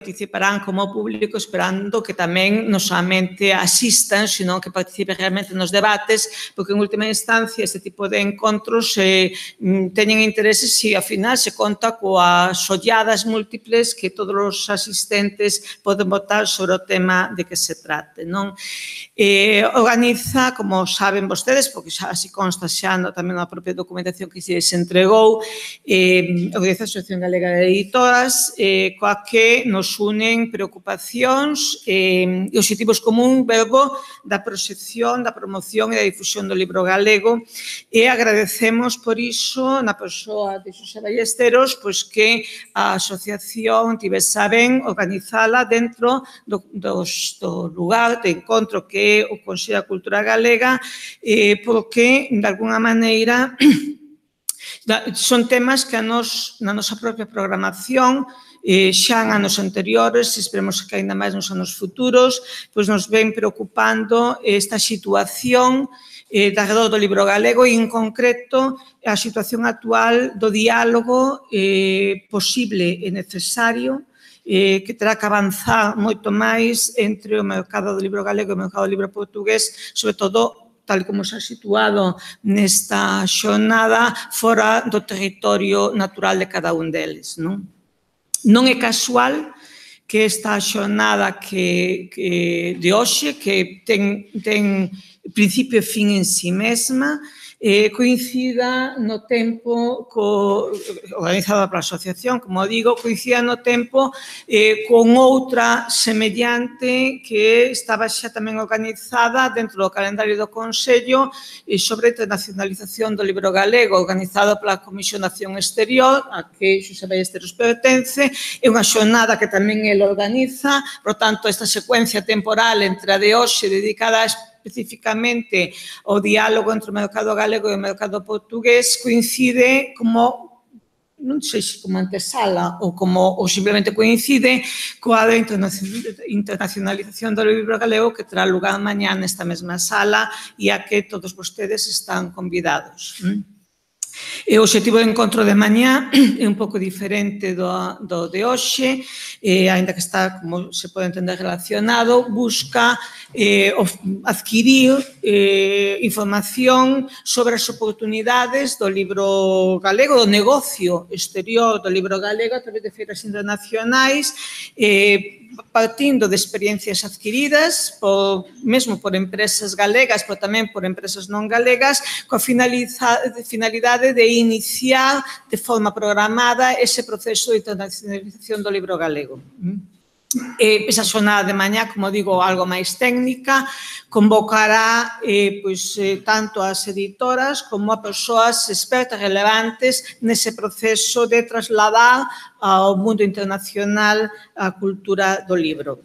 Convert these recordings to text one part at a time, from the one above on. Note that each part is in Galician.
participarán como público, esperando que tamén non somente asistan, sino que participen realmente nos debates, porque en última instancia este tipo de encontros teñen interese se ao final se conta coas olladas múltiples que todos os asistentes poden votar sobre o tema de que se trate, non? Organiza, como saben vostedes, porque xa así consta xa tamén na propia documentación que se entregou, organiza a Asociación Galega de Editoras, coa que nos unen preocupacións e obxectivos común verbo da proxección, da promoción e da difusión do libro galego, e agradecemos por iso na persoa de Xosé Ballesteros pois que a asociación tivese a ben organizala dentro do lugar de encontro que é o Consello da Cultura Galega, porque de alguna maneira son temas que na nosa propia programación xa en anos anteriores, esperemos que ainda máis nos anos futuros, pois nos ven preocupando esta situación alrededor do libro galego e, en concreto, a situación actual do diálogo posible e necesario que terá que avanzar moito máis entre o mercado do libro galego e o mercado do libro portugués, sobre todo tal como se ha situado nesta xornada, fora do territorio natural de cada un deles, non? Non é casual que esta xornada de hoxe, que ten principio e fin en si mesma, coincida no tempo, organizada pola asociación, como digo, coincida no tempo con outra semellante que estaba xa tamén organizada dentro do calendario do Consello sobre a internacionalización do libro galego, organizado pola Comisión de Acción Exterior, a que Xosé Ballesteros pertence, é unha xornada que tamén ele organiza, por tanto, esta secuencia temporal entre a de hoxe dedicada especificamente ao diálogo entre o mercado galego e o mercado portugués coincide como, non sei se como antesala ou simplemente coincide coa internacionalización do libro galego que terá lugar mañá nesta mesma sala e a que todos vostedes están convidados. O obxectivo do encontro de mañá é un pouco diferente do de hoxe, aínda que está, como se pode entender, relacionado, busca adquirir información sobre as oportunidades do libro galego, do negocio exterior do libro galego a través de feiras internacionais, partindo de experiencias adquiridas, mesmo por empresas galegas, pero tamén por empresas non galegas, coa finalidade de iniciar de forma programada ese proceso de internacionalización do libro galego. Esa xornada de mañá, como digo, algo máis técnica, convocará tanto as editoras como a persoas expertas relevantes nese proceso de trasladar ao mundo internacional a cultura do libro.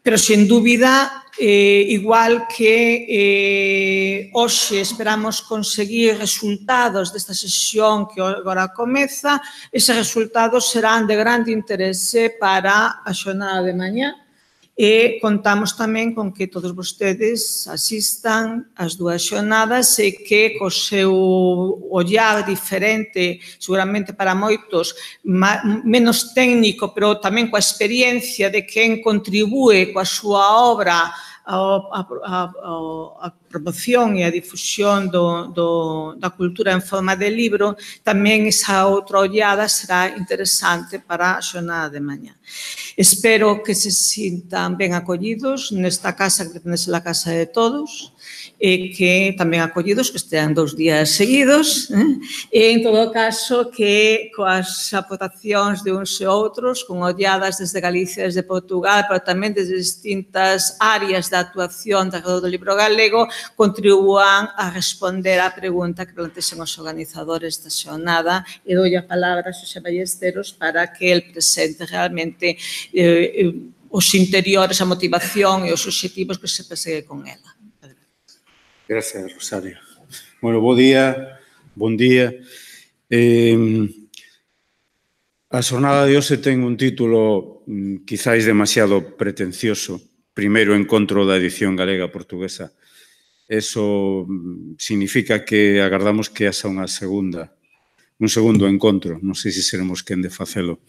Pero, sen dúbida, igual que hoxe esperamos conseguir resultados desta sesión que agora comeza, eses resultados serán de grande interese para a xornada de mañá e contamos tamén con que todos vostedes asistan ás dúas xornadas e que co seu ollar diferente, seguramente para moitos menos técnico, pero tamén coa experiencia de quen contribúe coa súa obra a promoción e a difusión da cultura en forma de libro, tamén esa outra ollada será interesante para a xornada de mañá. Espero que se sintan ben acollidos nesta casa que pretende ser a casa de todos e que tamén acollidos que estean 2 días seguidos e, en todo caso, que coas aportacións de uns e outros, con olladas desde Galicia, desde Portugal, pero tamén desde distintas áreas da actuación alrededor do libro galego, contribúan a responder á pregunta que plantexen os organizadores da xornada e doulle a palabra a Xosé Ballesteros para que el presente realmente os interiores, a motivación e os obxectivos que se persegue con ela. Gracias, Rosario. Bueno, bo día. A xornada de hoxe ten un título quizáis demasiado pretencioso. Primeiro encontro da edición galega portuguesa. Eso significa que agardamos que haxa un segundo encontro. Non sei se seremos quen de facelo.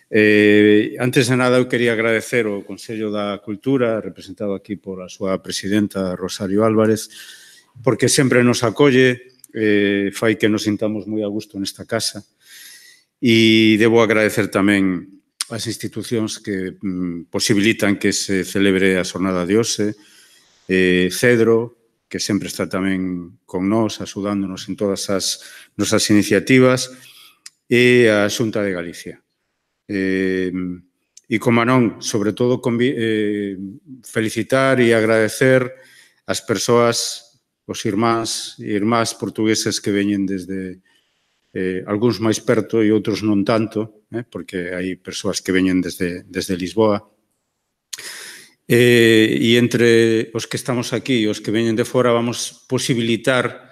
Antes de nada, eu quería agradecer ao Consello da Cultura, representado aquí por a súa presidenta Rosario Álvarez, porque sempre nos acolle, fai que nos sintamos moi a gusto nesta casa, e debo agradecer tamén as institucións que posibilitan que se celebre a Xornada de hoxe, Cedro, que sempre está tamén con nós, axudándonos en todas as nosas iniciativas, e a Xunta de Galicia. E, como non, sobre todo, felicitar e agradecer as persoas, os irmáns e irmás portugueses que veñen desde algúns máis perto e outros non tanto, porque hai persoas que veñen desde Lisboa. E entre os que estamos aquí e os que veñen de fora vamos posibilitar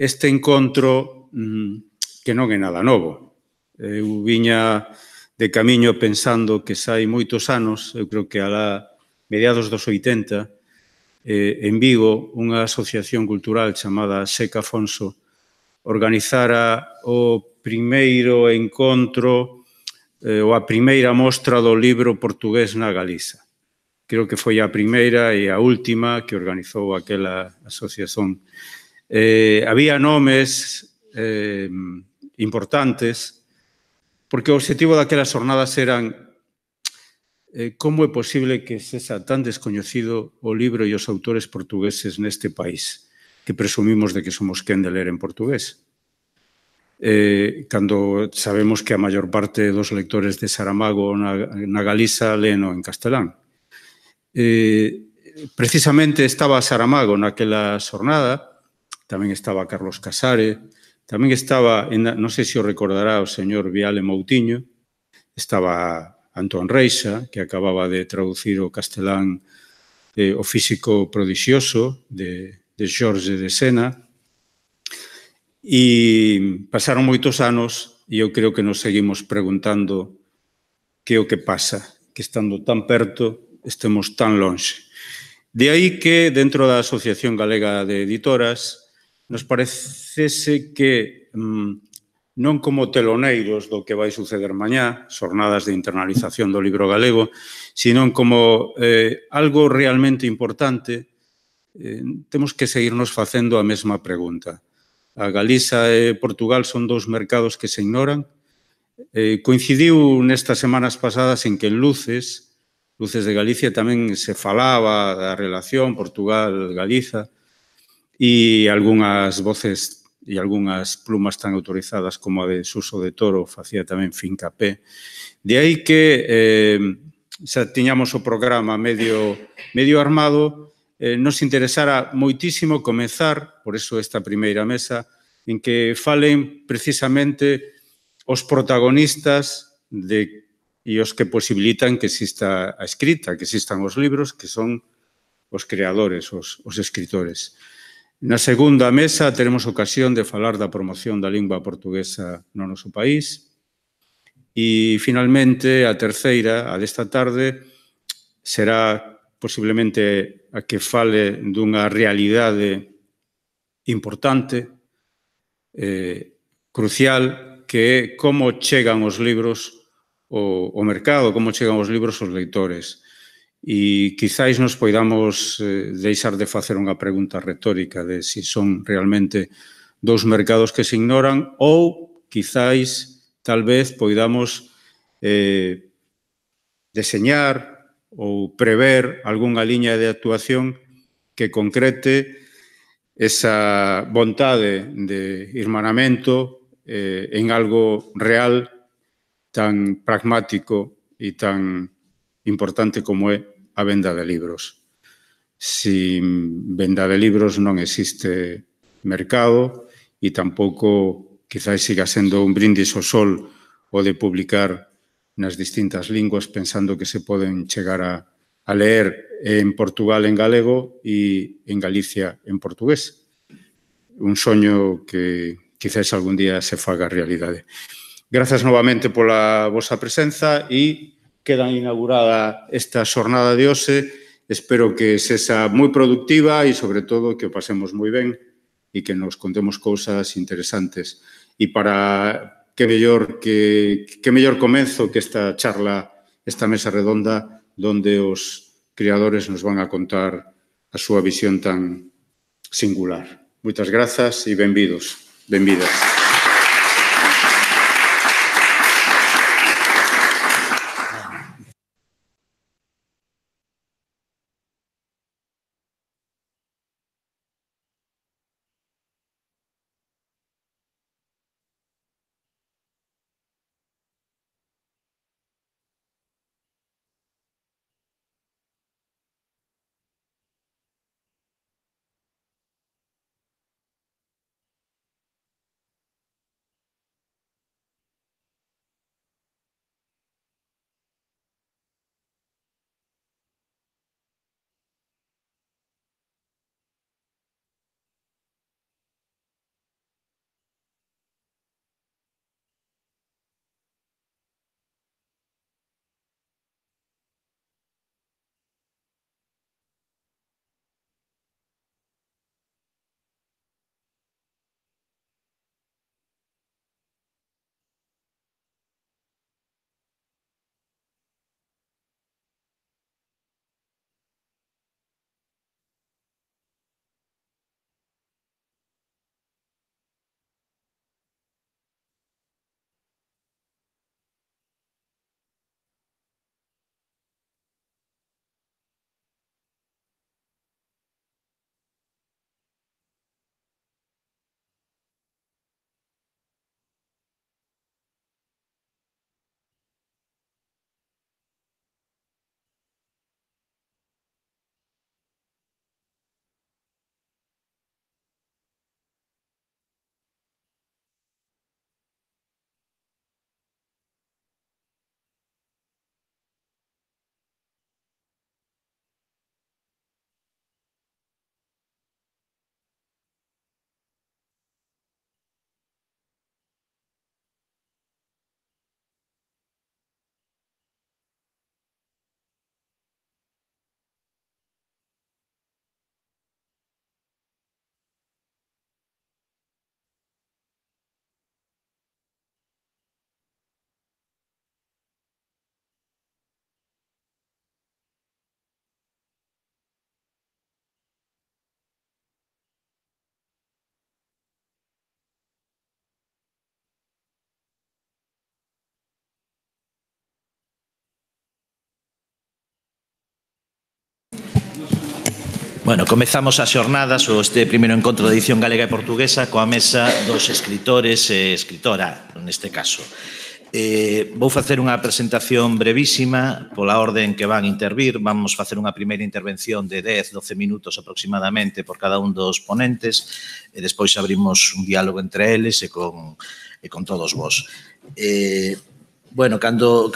este encontro que non é nada novo. Eu viña de camiño pensando que xa hai moitos anos, eu creo que alá mediados dos 80, en Vigo, unha asociación cultural chamada Seca Afonso organizara o primeiro encontro ou a primeira mostra do libro portugués na Galiza. Creo que foi a primeira e a última que organizou aquela asociación. Había nomes importantes, porque o objetivo daquelas xornadas eran como é posible que sexa tan descoñecido o libro e os autores portugueses neste país, que presumimos de que somos quen de ler en portugués. Cando sabemos que a maior parte dos lectores de Saramago na Galiza leno en castelán. Precisamente estaba Saramago naquela xornada, tamén estaba Carlos Casares, tamén estaba, non sei se o recordará o señor Viale Moutiño, estaba Antón Reixa, que acababa de traducir o castelán o físico prodixioso de Jorge de Sena, e pasaron moitos anos e eu creo que nos seguimos preguntando que é o que pasa, que estando tan perto estemos tan lonxe. De aí que, dentro da Asociación Galega de Editoras, nos parecese que non como teloneiros do que vai suceder mañá, xornadas de internalización do libro galego, sino como algo realmente importante, temos que seguirnos facendo a mesma pregunta. A Galiza e Portugal son dous mercados que se ignoran. Coincidiu nestas semanas pasadas en que en Luces de Galicia tamén se falaba da relación Portugal-Galiza, e algunhas voces e algunhas plumas tan autorizadas como a de Suso de Toro facía tamén fincapé. De aí que xa tiñamos o programa medio armado, nos interesara moitísimo comezar, por eso esta primeira mesa, en que falen precisamente os protagonistas e os que posibilitan que exista a escrita, que existan os libros, que son os creadores, os escritores. Na segunda mesa teremos ocasión de falar da promoción da lingua portuguesa no noso país e, finalmente, a terceira, a desta tarde, será posiblemente a que fale dunha realidade importante, crucial, que é como chegan os libros ao mercado, como chegan os libros aos leitores. E quizáis nos poidamos deixar de facer unha pregunta retórica de se son realmente dous mercados que se ignoran ou quizáis, tal vez, poidamos deseñar ou prever algunha liña de actuación que concrete esa vontade de irmanamento en algo real, tan pragmático e tan importante como é a venda de libros. Sin venda de libros non existe mercado e tampouco quizás siga sendo un brindis ao sol o de publicar nas distintas linguas pensando que se poden chegar a leer en Portugal en galego e en Galicia en portugués. Un soño que quizás algún día se faga realidade. Grazas novamente pola vosa presenza e queda inaugurada esta xornada de hoxe. Espero que sexa moi productiva e, sobre todo, que o pasemos moi ben e que nos contemos cousas interesantes. E para que mellor comenzo que esta charla, esta mesa redonda, donde os creadores nos van a contar a súa visión tan singular. Moitas grazas e benvidos, benvidas. Bueno, comezamos as xornadas, este primeiro encontro de edición galega e portuguesa coa mesa dos escritores e escritora, neste caso. Vou facer unha presentación brevísima pola orden que van intervir. Vamos facer unha primeira intervención de 10-12 minutos aproximadamente por cada un dos ponentes e despois abrimos un diálogo entre eles e con todos vos. Bueno, cando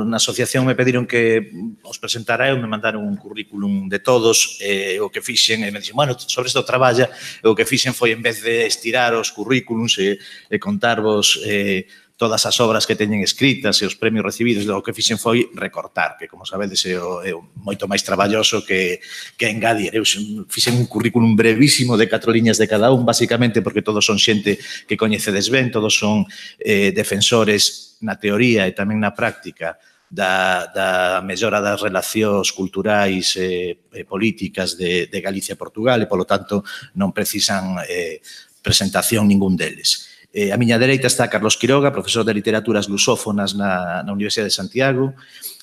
na asociación me pediron que os presentara eu, me mandaron un currículum de todos, o que fixen, e me dixen, bueno, sobre isto traballa, o que fixen foi, en vez de estirar os currículums e contarvos todas as obras que teñen escritas e os premios recibidos, o que fixen foi recortar, que, como sabedes, é moito máis traballoso que engadir. Eu fixen un currículum brevísimo de 4 liñas de cada un, basicamente porque todos son xente que coñecedes ben, todos son defensores na teoría e tamén na práctica da mellora das relacións culturais e políticas de Galicia e Portugal e, polo tanto, non precisan presentación ningún deles. A miña dereita está Carlos Quiroga, profesor de literaturas lusófonas na Universidade de Santiago.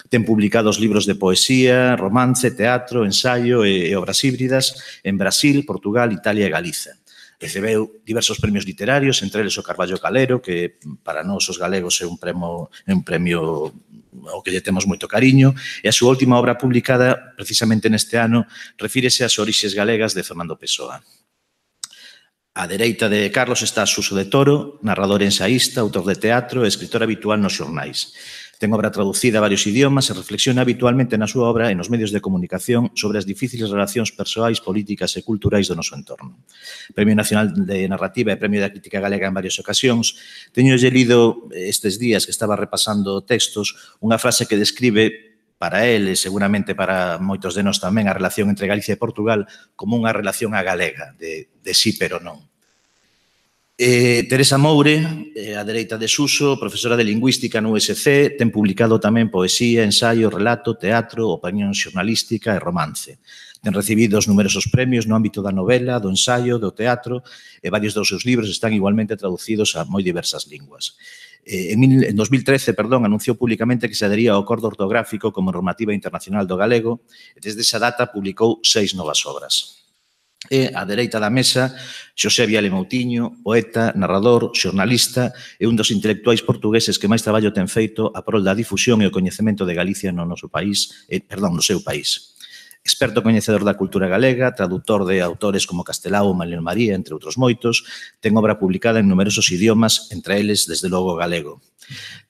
Ten publicados libros de poesía, romance, teatro, ensaio e obras híbridas en Brasil, Portugal, Italia e Galiza. Recebeu diversos premios literarios, entre eles o Carballo Calero, que para nós os galegos é un premio ao que lle temos moito cariño, e a súa última obra publicada, precisamente neste ano, refírese ás orixes galegas de Fernando Pessoa. A dereita de Carlos está Suso de Toro, narrador e ensaísta, autor de teatro e escritor habitual nos xornais. Ten obra traducida a varios idiomas e reflexiona habitualmente na súa obra e nos medios de comunicación sobre as difíciles relacións persoais, políticas e culturais do noso entorno. Premio Nacional de Narrativa e Premio da Crítica Galega en varias ocasións. Teñolle lido estes días que estaba repasando textos unha frase que describe para ele, seguramente para moitos de nós tamén, a relación entre Galicia e Portugal como unha relación a galega, de sí pero non. Teresa Moure, a dereita de Suso, profesora de Lingüística no USC, ten publicado tamén poesía, ensaio, relato, teatro, opinión xornalística e romance. Ten recibido os numerosos premios no ámbito da novela, do ensaio, do teatro, e varios dos seus libros están igualmente traducidos a moi diversas linguas. En 2013, anunciou públicamente que se adhería ao acordo ortográfico como normativa internacional do galego e desde esa data publicou 6 novas obras. E á dereita da mesa, Xosé Viale Moutiño, poeta, narrador, xornalista e un dos intelectuais portugueses que máis traballo ten feito a prol da difusión e o coñecemento de Galicia no seu país. Experto coñecedor da cultura galega, traductor de autores como Castelao ou Manuel María, entre outros moitos, ten obra publicada en numerosos idiomas, entre eles, desde logo, galego.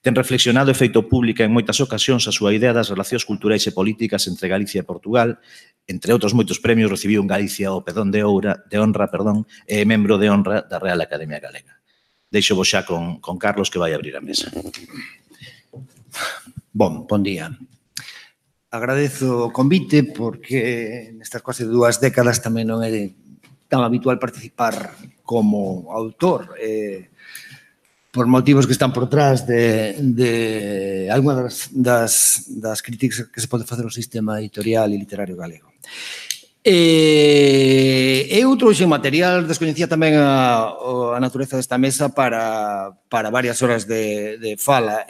Ten reflexionado e feito pública en moitas ocasións a súa idea das relacións culturais e políticas entre Galicia e Portugal. Entre outros moitos premios, recibiu en Galicia o Pedón de Honra e membro de honra da Real Academia Galega. Deixo vos xa con Carlos que vai abrir a mesa. Bon día. Agradezo o convite porque nestas casi 2 décadas tamén non é tan habitual participar como autor por motivos que están por trás de algunhas das críticas que se pode facer ao sistema editorial e literario galego. Eu trouxe material, descoñecía tamén a natureza desta mesa para varias horas de fala.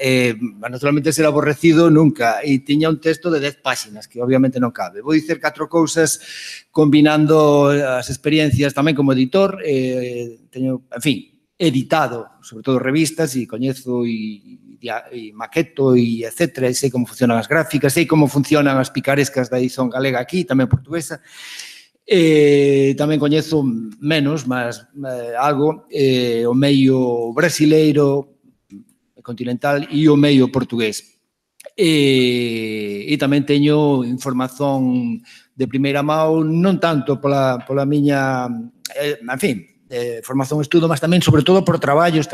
Naturalmente, ser aborrecido nunca, e tiña un texto de 10 páxinas, que obviamente non cabe. Vou dicer 4 cousas combinando as experiencias tamén como editor. Teño, en fin, editado, sobre todo revistas, e coñezo e maqueto e etcétera, e sei como funcionan as gráficas, sei como funcionan as picarescas da edición galega aquí, tamén portuguesa. Tamén coñezo menos, mas algo, o medio brasileiro, continental, e o medio portugués. E tamén teño información de primeira mão, non tanto pola miña, en fin, formación estudo, mas tamén, sobre todo, por traballos.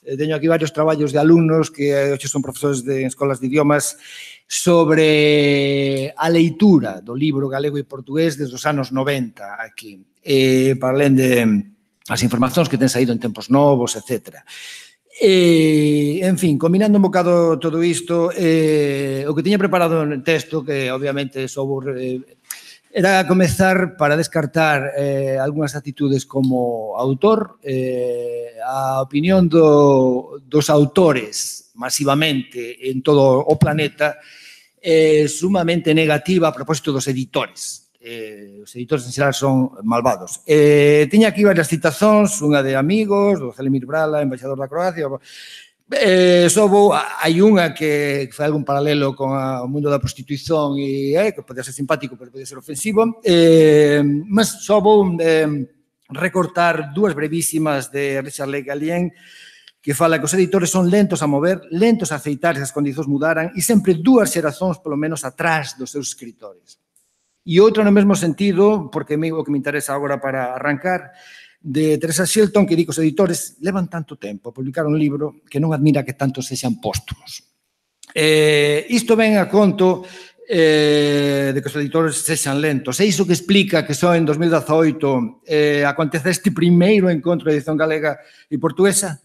Teño aquí varios traballos de alumnos que hoxe son profesores de escolas de idiomas sobre a leitura do libro galego e portugués desde os anos 90 aquí, para além de as informacións que ten saído en Tempos Novos, etc. En fin, combinando un bocado todo isto, o que tiña preparado no texto, que obviamente era comezar para descartar algunhas actitudes como autor, a opinión dos autores masivamente en todo o planeta sumamente negativa a propósito dos editores. Os editores en xeral son malvados. Tiña aquí varias citazóns, unha de amigos, do Celimir Brala, embaixador da Croacia. Hai unha que fai algún paralelo con o mundo da prostitución e que pode ser simpático, pero pode ser ofensivo, mas só vou recortar 2 brevísimas de Richard Le Gallienne, que fala que os editores son lentos a mover, lentos a aceitar se as condicións mudaran e sempre 2 xerazóns polo menos atrás dos seus escritores. E outra no mesmo sentido, porque é o que me interesa agora para arrancar, de Teresa Shelton, que di que os editores levan tanto tempo a publicar un libro que non admira que tanto sexan póstumos. Isto ven a conto de que os editores sexan lentos. É iso que explica que só en 2018 acontece este primeiro encontro de edición galega e portuguesa.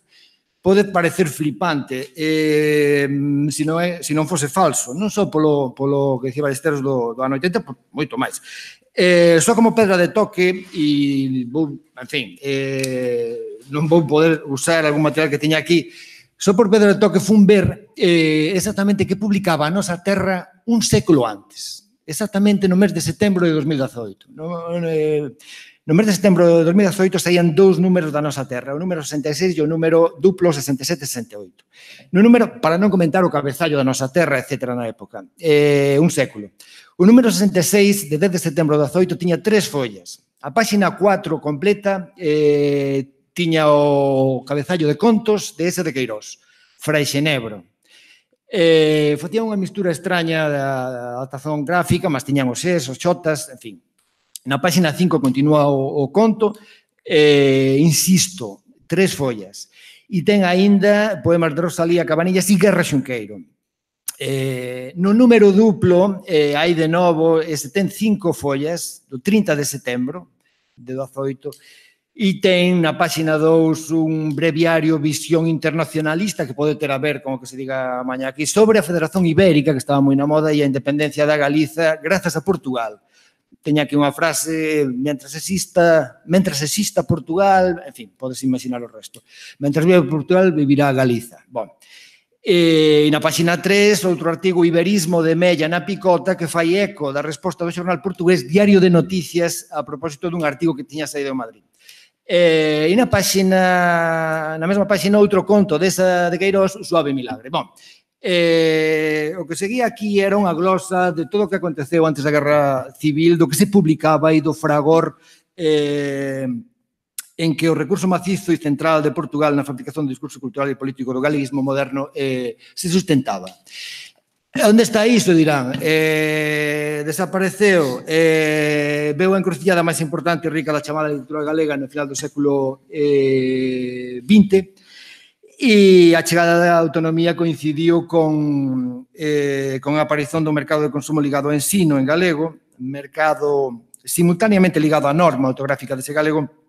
Pode parecer flipante se non fose falso, non só polo que dicía Ballesteros do ano 80, por moito máis. Só como pedra de toque e vou, en fin, non vou poder usar algún material que tiña aquí, só por pedra de toque fun ver exactamente que publicaba a Nosa Terra un século antes, exactamente no mes de setembro de 2018. No mes de setembro de 2018 saían 2 números da Nosa Terra, o número 66 e o número duplo 67-68. No número, para non comentar o cabezallo da Nosa Terra, etc. na época, un século. O número 66, de 10 de setembro de 18, tiña 3 follas. A páxina 4 completa tiña o cabezallo de contos de S. de Queirós, Fray Xenebro. Facía unha mistura extraña da adaptación gráfica, mas tiñan os S, os xotas, en fin. Na páxina 5 continúa o conto, insisto, 3 follas. E ten aínda poemas de Rosalía Cabanillas e Guerra Xunqueiro. No número duplo, hai de novo, ten 5 follas, do 30 de setembro de 18, E ten na páxina 2 un breviario Visión Internacionalista que pode ter a ver, como que se diga mañá aquí, sobre a Federación Ibérica, que estaba moi na moda, e a independencia da Galiza grazas a Portugal. Teña aquí unha frase, mentras exista Portugal, en fin, podes imaginar o resto. Mentras viva Portugal, vivirá Galiza. Bom, e na páxina 3, outro artigo, Iberismo de Mella na Picota, que fai eco da resposta do xornal portugués Diario de Noticias a propósito dun artigo que tiña saído en Madrid. E na mesma páxina outro conto desa de Queiroz, Suave Milagre. Bom, o que seguía aquí era unha glosa de todo o que aconteceu antes da Guerra Civil, do que se publicaba e do fragor en que o recurso macizo e central de Portugal na fabricación do discurso cultural e político do galeguismo moderno se sustentaba. Onde está iso, dirán? Desapareceu, veu a encrucillada máis importante e rica da chamada literatura galega no final do século XX, e a chegada da autonomía coincidiu con a aparición do mercado de consumo ligado ao ensino en galego, mercado simultaneamente ligado á norma ortográfica dese galego.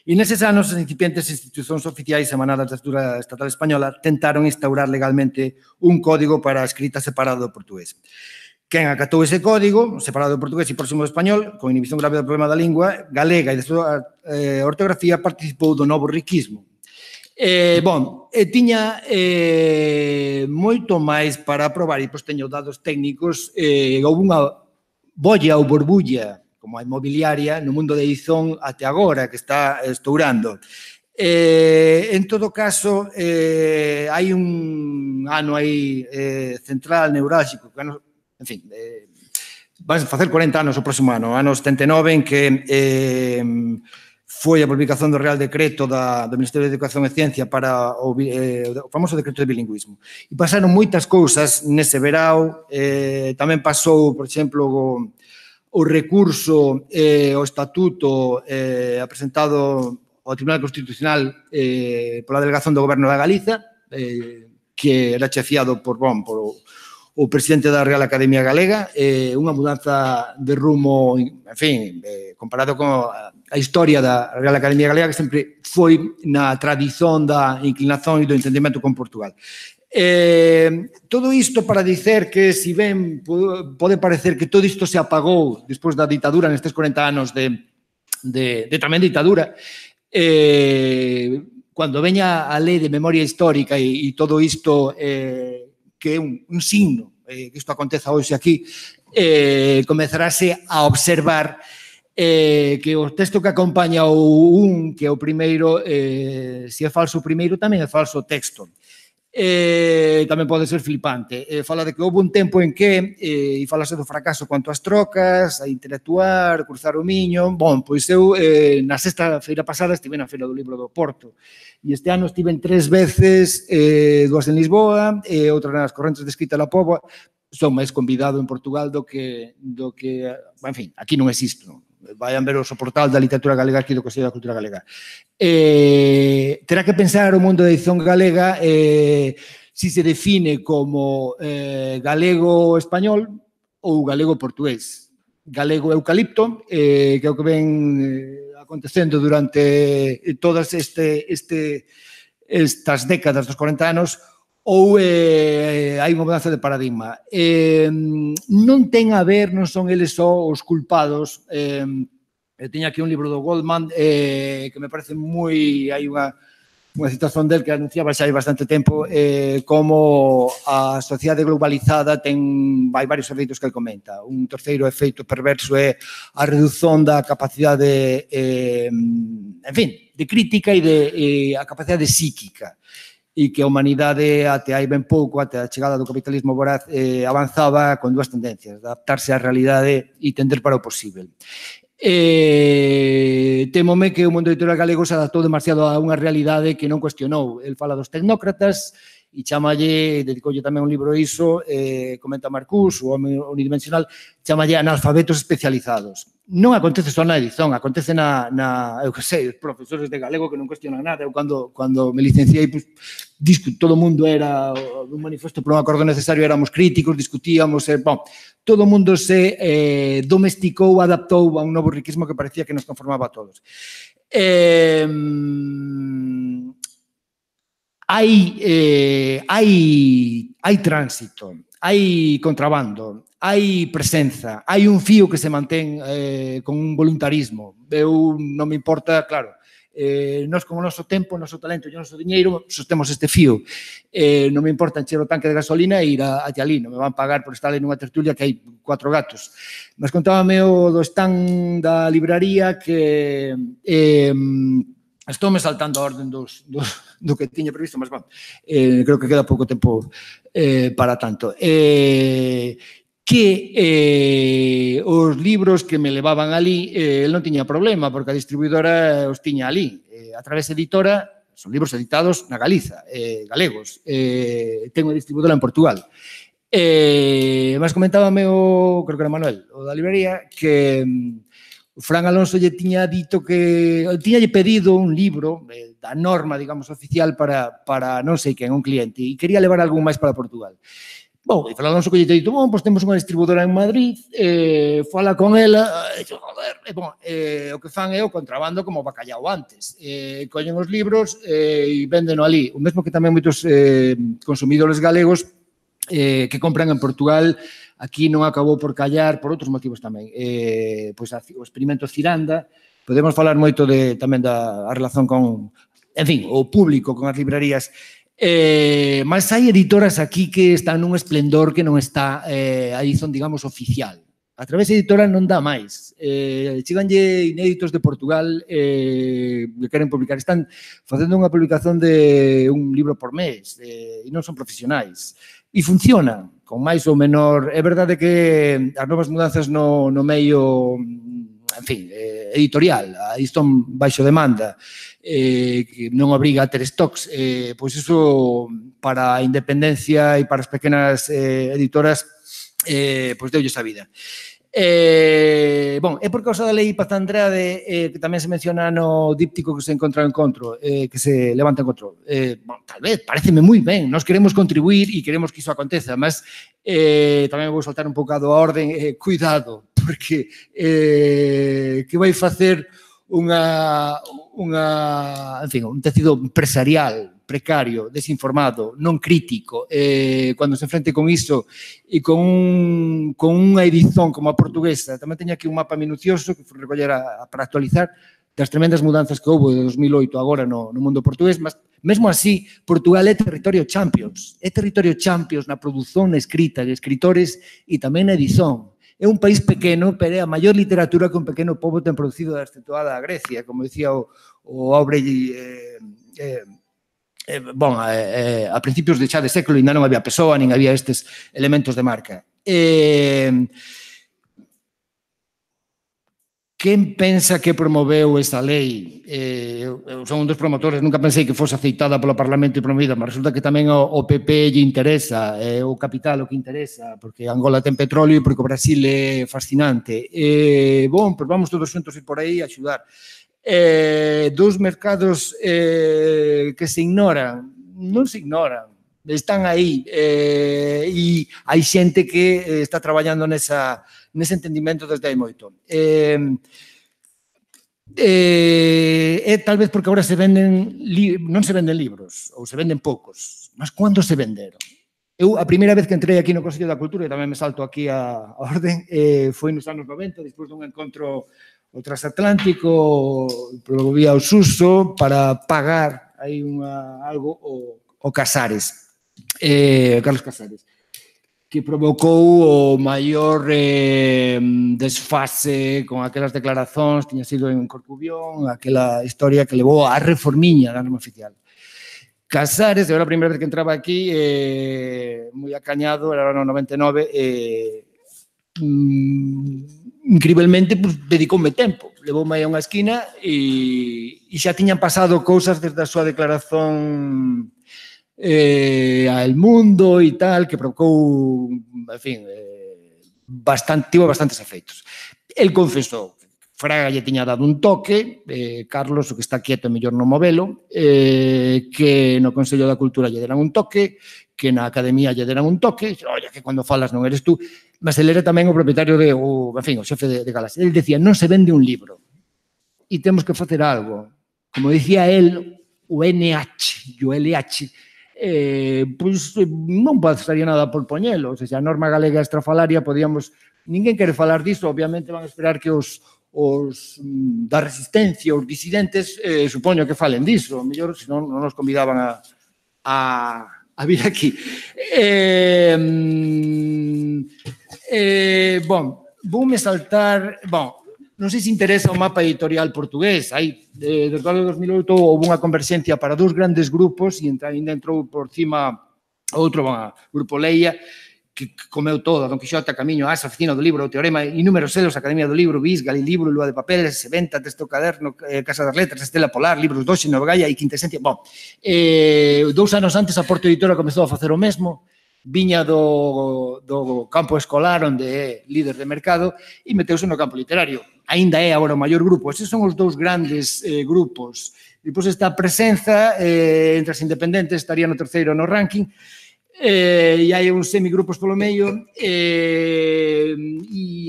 E neses anos, as incipientes institucións oficiais emanadas da estrutura estatal española tentaron instaurar legalmente un código para a escrita separado do portugués. Quen acatou ese código, separado do portugués e próximo do español, con inhibición grave do problema da lingua galega e da súa ortografía, participou do novo riquismo. Tiña moito máis para aprobar, e pois teño dados técnicos, houve unha bolla ou borbulla como a inmobiliaria, no mundo de edición até agora, que está estourando. En todo caso, hai un ano aí central, neurálxico, que, en fin, vai facer 40 anos o próximo ano 79, en que foi a publicación do Real Decreto do Ministerio de Educación e Ciencia para o famoso decreto de bilingüismo. E pasaron moitas cousas nese verao, tamén pasou, por exemplo, o recurso, o estatuto presentado ao Tribunal Constitucional pola delegación do Goberno da Galiza, que era chefiado por o presidente da Real Academia Galega, unha mudanza de rumo, en fin, comparado con a historia da Real Academia Galega, que sempre foi na tradición da inclinación e do entendimento con Portugal. Todo isto para dicer que, si ben pode parecer que todo isto se apagou despois da ditadura, nestes 40 anos de tamén ditadura, cando veña a lei de memoria histórica e todo isto que é un signo que isto aconteza hoxe aquí, comezarase a observar que o texto que acompaña que é o primeiro, se é falso o primeiro, tamén é falso o texto. Tamén pode ser flipante. Fala de que houve un tempo en que, e falase do fracaso cuanto ás trocas, a interactuar, cruzar o Miño. Bon, pois eu na sexta feira pasada estive na Feira do Libro do Porto e este ano estive 3 veces, 2 en Lisboa e outra nas Correntes de Escrita da Póboa. Son máis convidado en Portugal do que, en fin, aquí non existe, non? Vayan ver o soportal da literatura galega aquí do Consello da Cultura Galega. Terá que pensar o mundo da edición galega si se define como galego-español ou galego-portugués. Galego-eucalipto, que é o que ven acontecendo durante todas estas décadas dos 40 anos, ou hai unha mudanza de paradigma. Non ten a ver, non son eles só os culpados. Teño aquí un libro do Goldman que me parece moi... Hai unha citación del que anunciaba xa hai bastante tempo como a sociedade globalizada hai varios efeitos que ele comenta. Un terceiro efeito perverso é a redución da capacidade, en fin, de crítica e a capacidade psíquica, e que a humanidade até hai ben pouco, até a chegada do capitalismo voraz, avanzaba con dúas tendencias, adaptarse á realidade e tender para o posível. Témome que o mundo editorial galego se adaptou demasiado a unha realidade que non cuestionou. El fala dos tecnócratas e chamalle, dedicoulle tamén un libro a iso, comenta Marcús, o home unidimensional, chamalle analfabetos especializados. Non acontece só na edición, acontece eu que sei, os profesores de galego que non cuestionan nada. Eu cando me licenciei, todo o mundo era un manifesto por un acordo necesario, éramos críticos, discutíamos, todo o mundo se domesticou, adaptou a un novo riquismo que parecía que nos conformaba a todos. Hai tránsito, hai contrabando, hai presenza, hai un fío que se mantén con un voluntarismo. Eu non me importa, claro, nós con o noso tempo, o noso talento e o noso diñeiro sostemos este fío. Non me importa encher o tanque de gasolina e ir até ali, non me van pagar por estar ali nunha tertulia que hai 4 gatos. Mas contábame o do stand da libraría que estou me saltando a orden do que tiña previsto, mas creo que queda pouco tempo para tanto. Os libros que me levaban ali, el non tiña problema, porque a distribuidora os tiña ali. A Través Editora, son libros editados na Galiza, galegos. Tengo distribuidora en Portugal. Mas comentábame creo que era Manuel, o da librería, que Fran Alonso lle tiña dito que tiña pedido un libro da norma, digamos, oficial para non sei quen, un cliente, e quería levar algo máis para Portugal. Bom, e Fran Alonso que lle dito, pois temos unha distribuidora en Madrid, fala con ela, o que fan é o contrabando como o bacallao antes. Collen os libros e véndeno ali. O mesmo que tamén moitos consumidores galegos que compran en Portugal, aquí non acabou por callar por outros motivos tamén. Pois o experimento Ciranda, podemos falar moito tamén da relación con, en fin, o público con as librarías. Mas hai editoras aquí que están nun esplendor que non está a edición, digamos, oficial. A Través Editora non dá máis. Cheganlle inéditos de Portugal que queren publicar. Están facendo unha publicación de un libro por mes e non son profesionais. E funciona, con máis ou menor. É verdade que as novas mudanzas no meio, en fin, editorial, aí están baixo demanda, que non obriga a ter stocks, pois iso para a independencia e para as pequenas editoras pois deulles a vida. Bon, é por causa da lei Paz Andrade que tamén se menciona no díptico que se encontra en encontro, que se levanta en encontro. Bon, tal vez, pareceme moi ben, nós queremos contribuir e queremos que iso aconteza, mas tamén vou saltar un bocado a orden, cuidado, porque que vai facer un tecido empresarial precario, desinformado, non crítico, cando se enfrente con iso e con unha edición como a portuguesa. Tamén teño aquí un mapa minucioso que foi recoller para actualizar das tremendas mudanzas que houve de 2008 agora no mundo portugués, mas mesmo así, Portugal é territorio champions na produción, na escrita, de escritores e tamén na edición. É un país pequeno, pero é a maior literatura que un pequeno pobo ten producido exceptuada a Grecia, como dicía o Aubrey, a principios de xa de século ainda non había Pessoa, nin había estes elementos de marca. Quen pensa que promoveu esa lei? Eu son un dos promotores, nunca pensei que fose aceitada polo Parlamento e promovida, mas resulta que tamén o PP lle interesa, o capital o que interesa, porque Angola ten petróleo e porque o Brasil é fascinante. Bom, pois vamos todos xuntos ir por aí a axudar. Dos mercados que se ignoran, non se ignoran, están aí e hai xente que está traballando nese entendimento desde hai moito. Tal vez porque agora non se venden libros, ou se venden poucos, mas cando se venderon? Eu, a primeira vez que entrei aquí no Consello da Cultura, e tamén me salto aquí a orden, foi nos anos 90, despois dun encontro o transatlántico, promovía o Suso para pagar aí algo o Casares, Carlos Casares, que provocou o maior desfase con aquelas declaracións, tiña sido en Corcubión, aquela historia que levou a reformiña da norma oficial. Casares, era a primeira vez que entraba aquí, moi acañado, era no 99, increíblemente, dedicoume tempo. Levoume a unha esquina e xa tiñan pasado cousas desde a súa declaración a El Mundo e tal, que provocou, en fin, tivo bastantes efeitos. El confesou, Fraga lle tiña dado un toque, Carlos, o que está quieto é mellor non movelo, que no Consello da Cultura lle deran un toque, que na Academia lle deran un toque, oye, que cando falas non eres tú, mas ele era tamén o propietario o xefe de Galas. Ele decía, non se vende un libro. e temos que facer algo. Como dicía el, o NH, e o LH, pois non pasaría nada por poñelo. Se a norma galega estrafalaria podíamos... Ninguén quere falar disso, obviamente van a esperar que os da resistencia, os disidentes, supoño que falen disso. Mellor, senón, non nos convidaban a vir aquí. Voume saltar... Non sei se interesa o mapa editorial portugués. Desde o ano 2008 houve unha converxencia para dous grandes grupos e ainda entrou por cima outro, Grupo Leia, que comeu todo, Don Quixote, Camiño, Asa, Oficina do Libro, o Teorema, inúmeros selos, Academia do Libro, Bis, Galilibro, Lúa de Papel, Seventa, Texto Caderno, Casa das Letras, Estela Polar, Libros Doxe, Novagaia e Quintesencia. 2 anos antes a Porto Editora comezou a facer o mesmo, viña do campo escolar onde é líder de mercado e meteuse no campo literario. Ainda é agora o maior grupo. Eses son os dous grandes grupos. Depois esta presenza entre as independentes estaría no terceiro no ranking e hai uns semigrupos polo medio e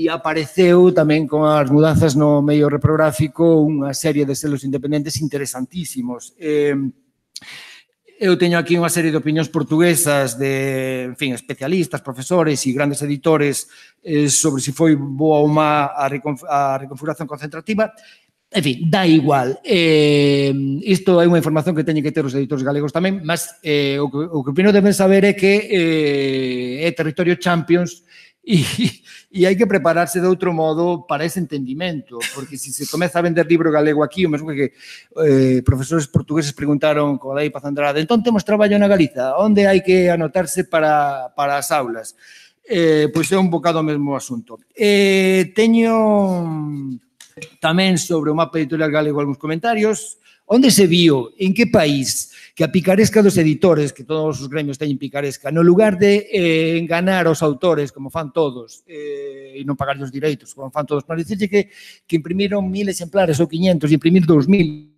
apareceu tamén con as mudanzas no medio reprográfico unha serie de selos independentes interesantísimos. Eu teño aquí unha serie de opinións portuguesas de, en fin, especialistas, profesores e grandes editores sobre se foi boa ou má a reconfiguración concentrativa. En fin, dá igual. Isto é unha información que teñen que ter os editores galegos tamén, mas o que opino deben saber é que é territorio Champions e hai que prepararse de outro modo para ese entendimento, porque se comeza a vender libro galego aquí, o mesmo que profesores portugueses preguntaron con Lei Paz Andrade, entón temos traballo na Galiza, onde hai que anotarse para as aulas? Pois é un bocado o mesmo asunto. Teño tamén sobre o mapa editorial galego algúns comentarios. Onde se viu, en que país, que a picaresca dos editores, que todos os gremios teñen picaresca, no lugar de enganar aos autores, como fan todos, e non pagar os direitos, como fan todos, para dicirse que imprimiron 1000 exemplares ou 500 e imprimir 2000,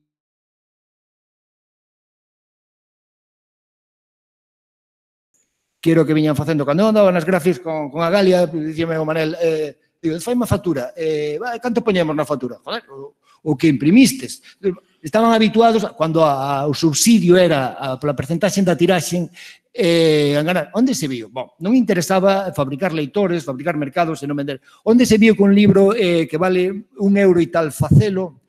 que era o que viñan facendo. Cando andaban nas grafis con a Galia, dicíame o Manel, digo, fai unha factura, canto poñemos na factura? Joder, o que imprimistes. Estaban habituados, cando o subsidio era pola percentaxe da tiraxe, a ganar. Onde se viu? Bom, non interesaba fabricar leitores, fabricar mercados e non vender. Onde se viu que un libro que vale €1 e tal facelo,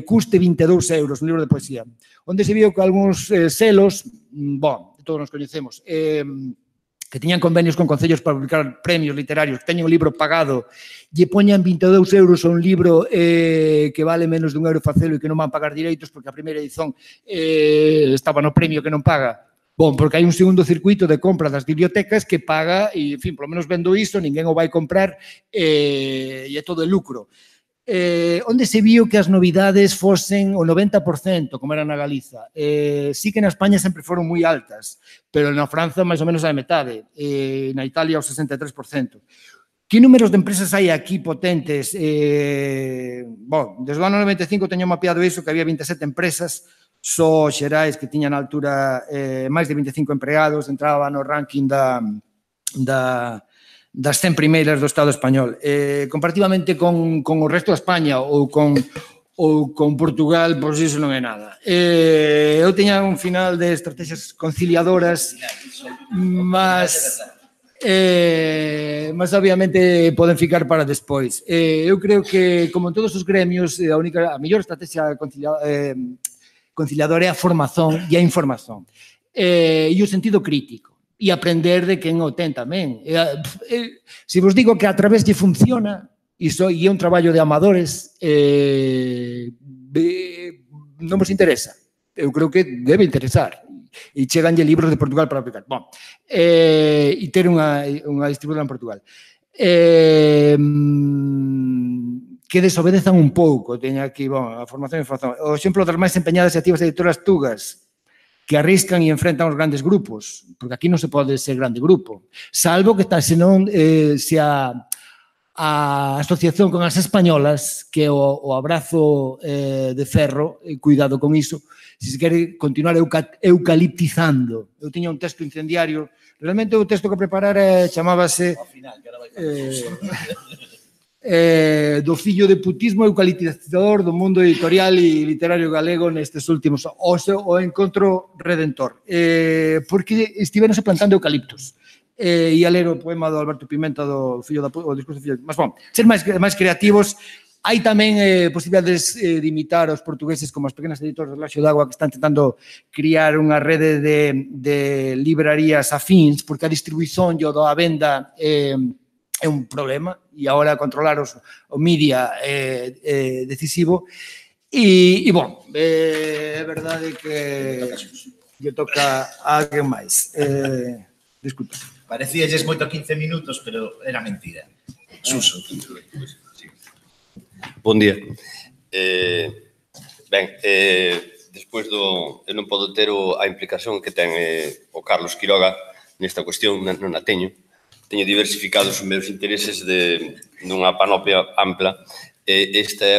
custe 22 euros, un libro de poesía. Onde se viu que algúns selos, bom, todos nos coñecemos, que tiñan convenios con concellos para publicar premios literarios, que teñen un libro pagado, lle poñan 22 euros a un libro que vale menos de €1 facelo e que non van pagar direitos porque a primeira edición estaba no premio que non paga. Bom, porque hai un segundo circuito de compra das bibliotecas que paga e, en fin, polo menos vendo iso, ninguén o vai comprar e é todo de lucro. Onde se viu que as novidades fosen o 90%, como era na Galiza. Sí que na España sempre foron moi altas, pero na Franza máis ou menos a metade, na Italia o 63%. Que números de empresas hai aquí potentes? Bom, desde o ano 95 teño mapeado iso, que había 27 empresas, só xerais que tiñan na altura máis de 25 empregados, entraba no ranking das 100 primeiras do Estado español. Comparativamente con o resto de España ou con Portugal, pois iso non é nada. Eu teña un final de estrategias conciliadoras, mas obviamente poden ficar para despois. Eu creo que, como en todos os gremios, a mellor estrategia conciliadora é a formación e a información. E o sentido crítico. E aprender de quen o ten tamén. Se vos digo que a través lle funciona, e é un traballo de amadores, non vos interesa. Eu creo que debe interesar. E cheganlle libros de Portugal para aplicar. Bom, e ter unha distribuidora en Portugal. Que desobedezan un pouco. Teño aquí, a formación e información. O exemplo das máis empeñadas e activas editoras tugas, que arriscan e enfrentan os grandes grupos, porque aquí non se pode ser grande grupo, salvo que senón se a asociación con as españolas, que é o abrazo de ferro, cuidado con iso, se se quere continuar eucaliptizando. Eu tiña un texto incendiario, realmente o texto que preparara chamábase do fillo de putismo eucaliptizador do mundo editorial e literario galego nestes últimos, o encontro redentor, porque estiveronse plantando eucaliptos. E a ler o poema do Alberto Pimenta do fillo o discurso do fillo. Mas, bom, ser máis creativos. Hai tamén posibilidades de imitar aos portugueses como as pequenas editoras do Laxo d'Agua que están tentando criar unha rede de librarías afíns, porque a distribuición e a venda é un problema e agora controlar o media é decisivo. E, bom, é verdade que lle toca a alguén máis. Disculpa. Parecíalles moito 15 minutos, pero era mentira. Suso. Bon día. Despois eu non podo ter a implicación que ten o Carlos Quiroga nesta cuestión, non a teño. Teño diversificados os meus intereses nunha panoplia ampla. Esta é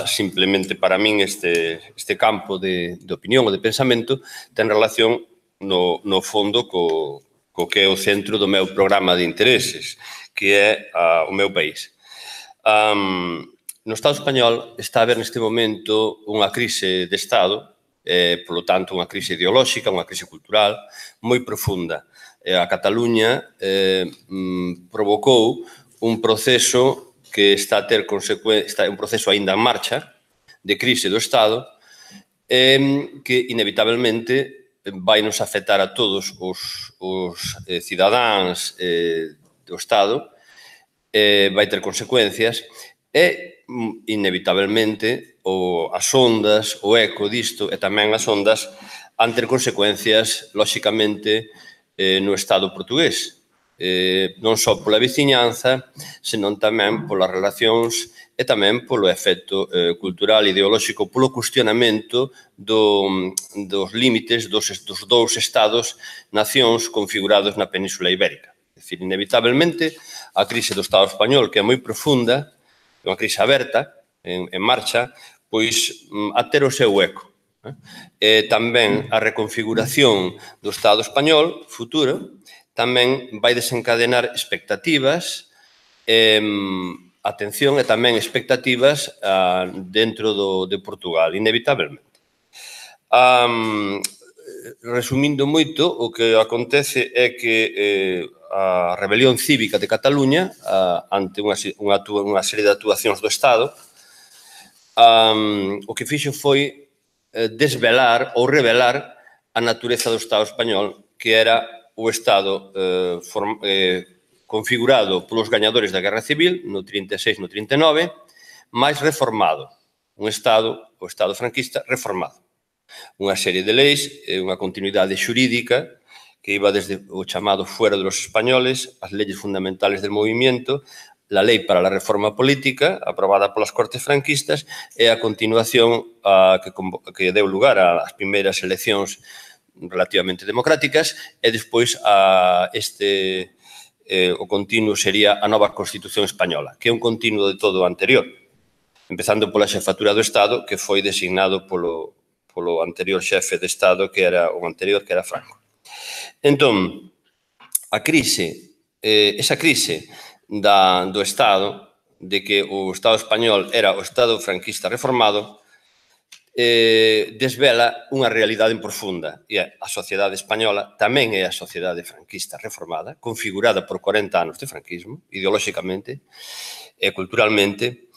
simplemente para min este campo de opinión ou de pensamento ten relación no fondo co que é o centro do meu programa de intereses, que é o meu país. No Estado español está a haber neste momento unha crise de Estado, polo tanto unha crise ideolóxica, unha crise cultural moi profunda. A Cataluña provocou un proceso que está a ter consecuencias, un proceso aínda en marcha de crise do Estado que inevitablemente vai nos afectar a todos os cidadáns do Estado, vai ter consecuencias e inevitablemente as ondas, o eco disto e tamén as ondas han ter consecuencias, lóxicamente, no Estado portugués. Non só pola veciñanza, senón tamén polas relacións e tamén polo efecto cultural e ideolóxico, polo cuestionamento dos límites dos dous Estados-nacións configurados na Península Ibérica. É dicir, inevitablemente, a crise do Estado español, que é moi profunda, é unha crise aberta, en marcha, pois a ter o seu eco. Tamén a reconfiguración do Estado español futuro tamén vai desencadenar expectativas, atención e tamén expectativas dentro de Portugal, inevitablemente. Resumindo moito, o que acontece é que a rebelión cívica de Cataluña ante unha serie de actuacións do Estado o que fixo foi desvelar ou revelar a natureza do Estado español, que era o Estado configurado polos gañadores da Guerra Civil no 36, no 39, máis reformado. O Estado franquista reformado. Unha serie de leis, unha continuidade xurídica que iba desde o chamado fuero de los españoles, as leyes fundamentales del movimiento, la lei para la reforma política, aprobada polas Cortes franquistas, e a continuación que deu lugar ás primeiras eleccións relativamente democráticas, e despois o continuo sería a nova Constitución española, que é un continuo de todo o anterior, empezando pola xefatura do Estado, que foi designado polo anterior xefe de Estado, que era o anterior, que era Franco. Entón, esa crise do Estado, de que o Estado español era o Estado franquista reformado, desvela unha realidade profunda, e a sociedade española tamén é a sociedade franquista reformada, configurada por 40 anos de franquismo, ideolóxicamente e culturalmente,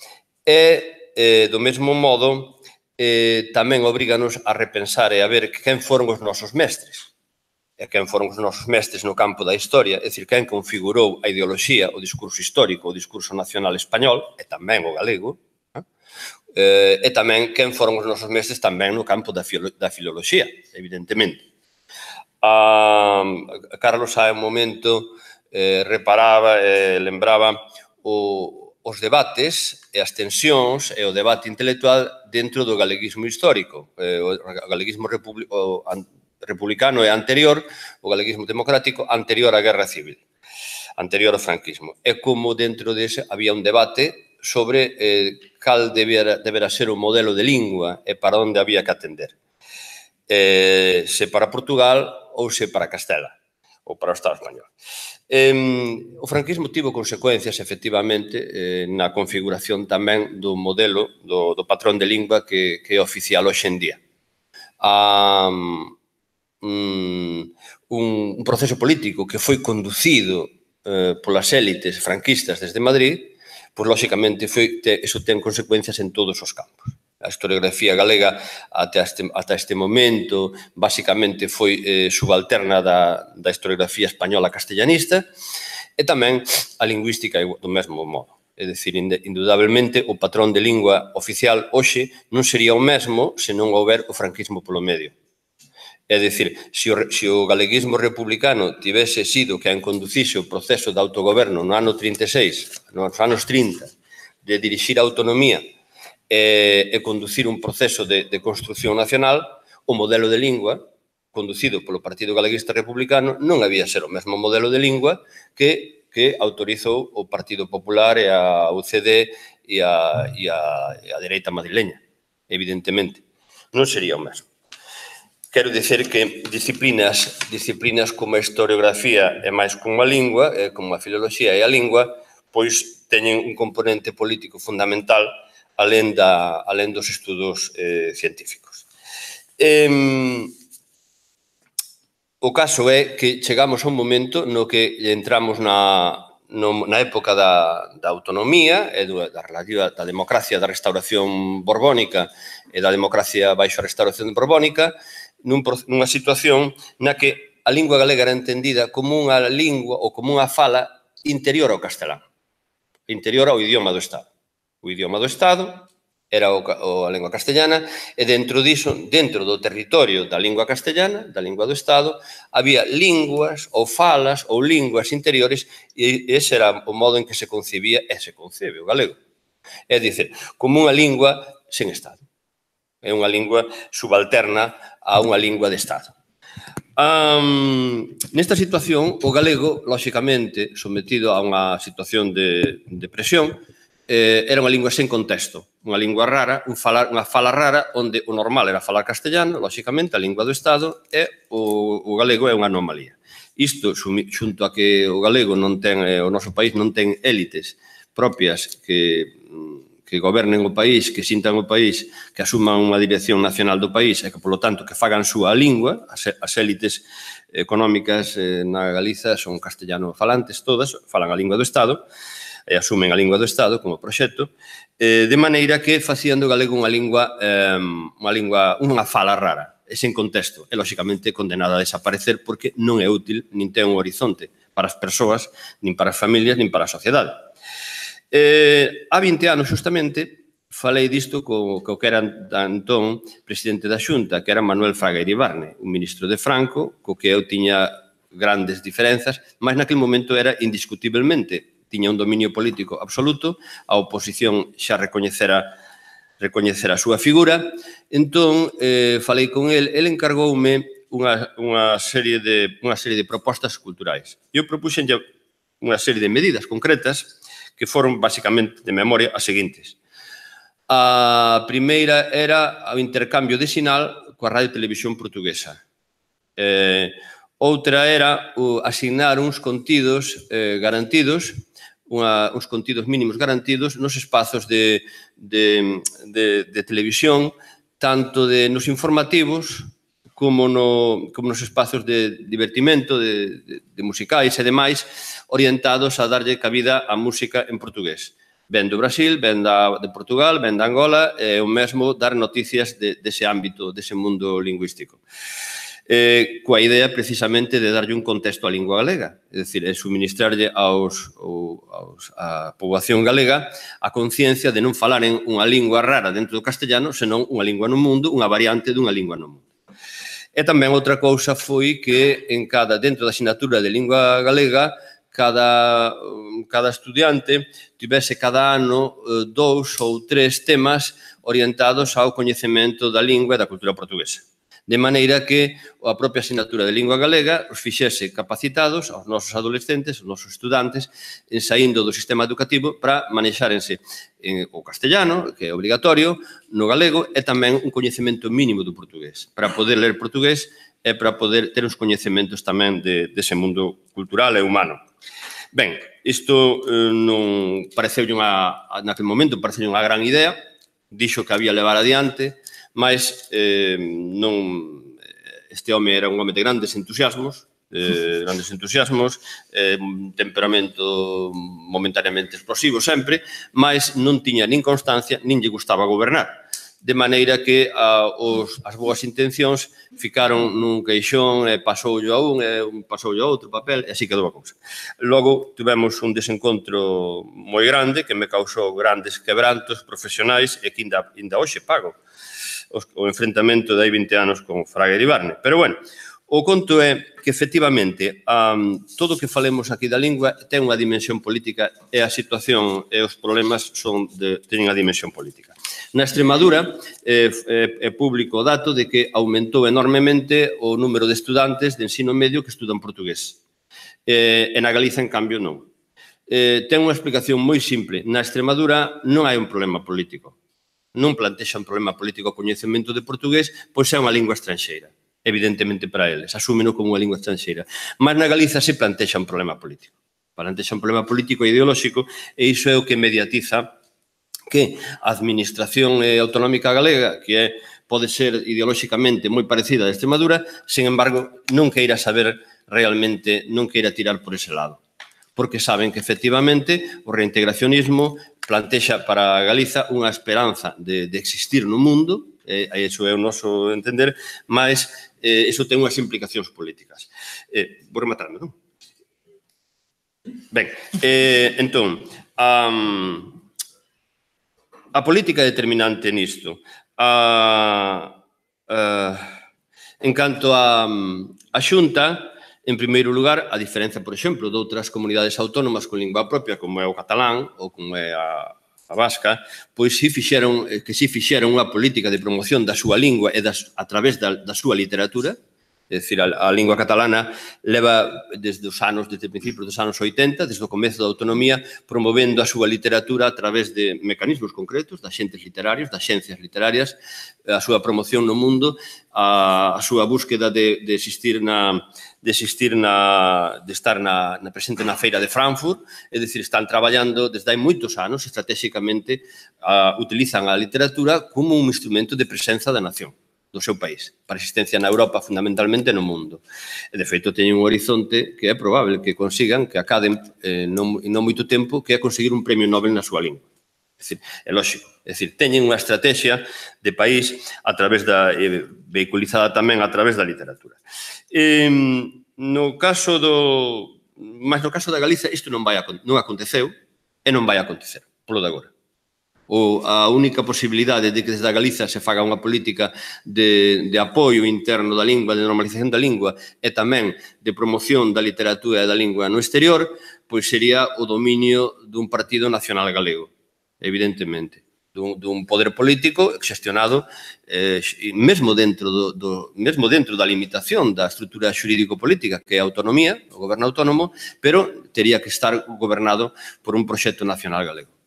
e do mesmo modo tamén obriganos a repensar e a ver quen foron os nosos mestres, e quen foron os nosos mestres no campo da historia, é dicir, quen configurou a ideoloxía, o discurso histórico, o discurso nacional español, e tamén o galego, e tamén quen foron os nosos mestres tamén no campo da filoloxía, evidentemente. Carlos, a un momento, reparaba e lembraba os debates e as tensións e o debate intelectual dentro do galeguismo histórico. O galeguismo republicano é anterior, o galeguismo democrático anterior á Guerra Civil, anterior ao franquismo. E como dentro dese había un debate sobre cal debera ser o modelo de lingua e para onde había que atender. Se para Portugal ou se para Castela. ou para o Estado español. O franquismo tivo consecuencias, efectivamente, na configuración tamén do modelo do patrón de lingua que é oficial hoxe en día. Un proceso político que foi conducido polas élites franquistas desde Madrid, pois, lóxicamente, iso ten consecuencias en todos os campos. A historiografía galega ata este momento basicamente foi subalterna da historiografía española castellanista e tamén a lingüística do mesmo modo. É dicir, indudablemente, o patrón de lingua oficial hoxe non sería o mesmo se non houber o franquismo polo medio. É dicir, se o galeguismo republicano tivese sido quen conducise o proceso de autogoberno no ano 36, nos anos 30, de dirixir a autonomía e conducir un proceso de construcción nacional, o modelo de lingua conducido polo Partido Galeguista Republicano non había ser o mesmo modelo de lingua que autorizou o Partido Popular e a UCD e a dereita madrileña, evidentemente. Non sería o mesmo. Quero dicer que disciplinas como a historiografía e máis como a lingua, como a filoloxía e a lingua, pois teñen un componente político fundamental alén dos estudos científicos. O caso é que chegamos a un momento no que entramos na época da autonomía e da relativa da democracia da restauración borbónica e da democracia baixo a restauración borbónica, nunha situación na que a lingua galega era entendida como unha lingua ou como unha fala interior ao castelán, interior ao idioma do Estado. O idioma do Estado era a lingua castellana e dentro diso, dentro do territorio da lingua castellana, da lingua do Estado, había linguas ou falas ou linguas interiores e ese era o modo en que se concebía e se concebe o galego. É dicir, como unha lingua sen Estado. É unha lingua subalterna a unha lingua de Estado. Nesta situación, o galego, lóxicamente, sometido a unha situación de presión, era unha lingua sen contexto, unha lingua rara, unha fala rara, onde o normal era falar castellano, lóxicamente, a lingua do Estado, e o galego é unha anomalía. Isto, xunto a que o galego non ten, o noso país non ten élites propias que gobernen o país, que sintan o país, que asuman unha dirección nacional do país e que, polo tanto, que fagan súa lingua, as élites económicas na Galiza son castellano falantes todas, falan a lingua do Estado, e asumen a lingua do Estado como proxecto, de maneira que facían do galego unha fala rara, e sen contexto, e, lóxicamente, condenada a desaparecer porque non é útil, nin ten un horizonte para as persoas, nin para as familias, nin para a sociedade. Há 20 anos, justamente, falei disto co que era entón presidente da Xunta, que era Manuel Fraga Iribarne, un ministro de Franco, co que eu tiña grandes diferenzas, mas naquele momento era indiscutiblemente, tiña un dominio político absoluto, a oposición xa recoñecera a súa figura, entón falei con el encargoume unha serie de propostas culturais. Eu propuxenlle unha serie de medidas concretas que foron, basicamente, de memoria, as seguintes. A primeira era o intercambio de sinal coa Radio Televisión Portuguesa. Outra era asignar uns contidos garantidos, uns contidos mínimos garantidos nos espazos de televisión, tanto nos informativos como nos espazos de divertimento, de musicais e demais, orientados a darlle cabida á música en portugués. Ben do Brasil, ben de Portugal, ben de Angola, e o mesmo dar noticias dese ámbito, dese mundo lingüístico. Coa idea, precisamente, de darlle un contexto á lingua galega, é dicir, suministrarlle á poboación galega a conciencia de non falaren unha lingua rara dentro do castellano, senón unha lingua no mundo, unha variante dunha lingua no mundo. E tamén outra cousa foi que dentro da asignatura de lingua galega, cada estudiante tivese cada ano 2 ou 3 temas orientados ao coñecemento da lingua e da cultura portuguesa. De maneira que a propia asignatura de lingua galega os fixese capacitados aos nosos adolescentes, aos nosos estudantes, saindo do sistema educativo para manexárense o castellano, que é obligatorio, no galego, e tamén un coñecemento mínimo do portugués, para poder ler portugués e para poder ter uns coñecementos tamén dese mundo cultural e humano. Ben, isto non pareceulle naquele momento pareceulle unha gran idea, dixo que había levar adiante, mas este home era un home de grandes entusiasmos, temperamento momentáneamente explosivo sempre, mas non tiña nin constancia, nin lle gustaba gobernar. De maneira que as boas intencións ficaron nun queixón, pasoulle a un, pasoulle a outro papel, e así quedou a cousa. Logo, tivemos un desencontro moi grande que me causou grandes quebrantos profesionais e que ainda hoxe pago o enfrentamento de hai 20 anos con Fraga e Iribarne. Pero, bueno, o conto é que, efectivamente, todo o que falemos aquí da lingua ten unha dimensión política e a situación e os problemas teñen a dimensión política. Na Extremadura é público o dato de que aumentou enormemente o número de estudantes de ensino medio que estudan portugués. E na Galiza, en cambio, non. Ten unha explicación moi simple. Na Extremadura non hai un problema político. Non plantexa un problema político o coñecemento de portugués, pois é unha lingua estranxeira. Evidentemente para eles, asúmeno como unha lingua estranxeira. Mas na Galiza se plantexa un problema político. Plantexa un problema político e ideolóxico, e iso é o que mediatiza que a administración autonómica galega, que pode ser ideolóxicamente moi parecida a Extremadura, sin embargo, non queira saber realmente, non queira tirar por ese lado. Porque saben que, efectivamente, o reintegracionismo plantexa para Galiza unha esperanza de existir no mundo, iso é o noso entender, mas iso ten unhas implicacións políticas. Vou rematarme, non? Ben, entón, a política é determinante nisto. En canto a Xunta, en primeiro lugar, a diferenza, por exemplo, de outras comunidades autónomas con lingua propia, como é o catalán ou como é a vasca, pois si fixeron unha política de promoción da súa lingua e a través da súa literatura. É dicir, a lingua catalana leva desde o principio dos anos 80, desde o comezo da autonomía, promovendo a súa literatura a través de mecanismos concretos, das xentes literarios, das xencias literarias, a súa promoción no mundo, a súa búsqueda de estar presente na feira de Frankfurt, é dicir, están traballando desde hai moitos anos, estratégicamente, utilizan a literatura como un instrumento de presenza da nación do seu país, para existencia na Europa, fundamentalmente no mundo. E, de feito, teñen un horizonte que é probable que consigan, que acaden non moito tempo, que é conseguir un premio Nobel na súa lingua. É lógico. É dicir, teñen unha estrategia de país vehiculizada tamén a través da literatura. No caso da Galiza, isto non aconteceu e non vai acontecer, polo de agora. A única posibilidade de que desde a Galiza se faga unha política de apoio interno da lingua, de normalización da lingua e tamén de promoción da literatura e da lingua no exterior, pois sería o dominio dun partido nacional galego, evidentemente, dun poder político xestionado mesmo dentro da limitación da estrutura xurídico-política, que é a autonomía, o goberno autónomo, pero tería que estar gobernado por un proxecto nacional galego.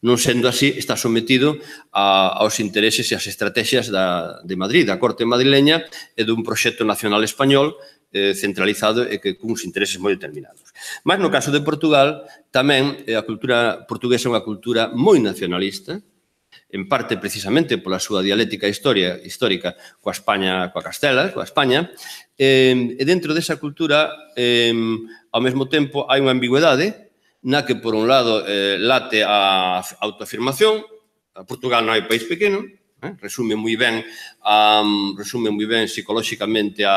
Non sendo así, está sometido aos intereses e as estrategias de Madrid, da Corte madrileña e dun proxecto nacional español centralizado e que cuns intereses moi determinados. Mas no caso de Portugal, tamén a cultura portuguesa é unha cultura moi nacionalista, en parte precisamente pola súa dialéctica histórica coa España, coa Castela, coa España, e dentro desa cultura, ao mesmo tempo, hai unha ambigüedade na que, por un lado, late a autoafirmación. Portugal non é un país pequeno, resume moi ben psicolóxicamente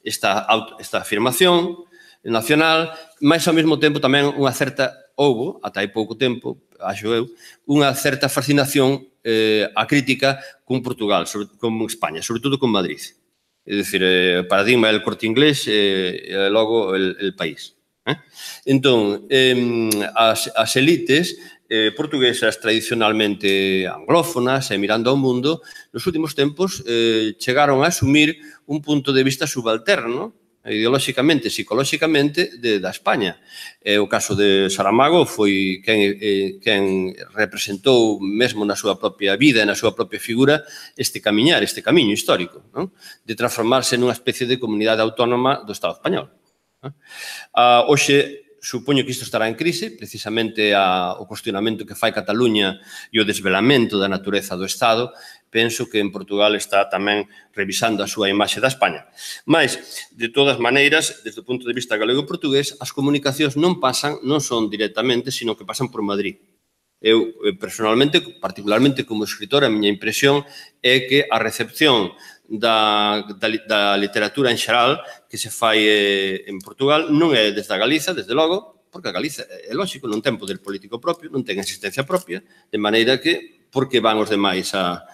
esta afirmación nacional, mas, ao mesmo tempo, tamén houbo, ata hai pouco tempo, acho eu, unha certa fascinación a crítica con Portugal, con España, sobre todo con Madrid. É dicir, o paradigma é o Corte Inglés e logo el país. Entón, as elites portuguesas tradicionalmente anglófonas e mirando ao mundo, nos últimos tempos chegaron a asumir un punto de vista subalterno ideolóxicamente, psicolóxicamente, da España. O caso de Saramago foi quen representou mesmo na súa propia vida e na súa propia figura este camiñar, este camiño histórico, non? De transformarse nunha especie de comunidade autónoma do Estado español. Hoxe, supoño que isto estará en crise, precisamente o cuestionamento que fai Cataluña e o desvelamento da natureza do Estado. Penso que en Portugal está tamén revisando a súa imaxe da España. Mas, de todas maneiras, desde o punto de vista galego-portugués, as comunicacións non son directamente, sino que pasan por Madrid. Eu, personalmente, particularmente como escritor, a miña impresión é que a recepción da literatura en xeral que se fai en Portugal non é desde a Galiza, desde logo, porque a Galiza, é lógico, non ten poder político propio, non ten existencia propia, de maneira que, por que van os demais a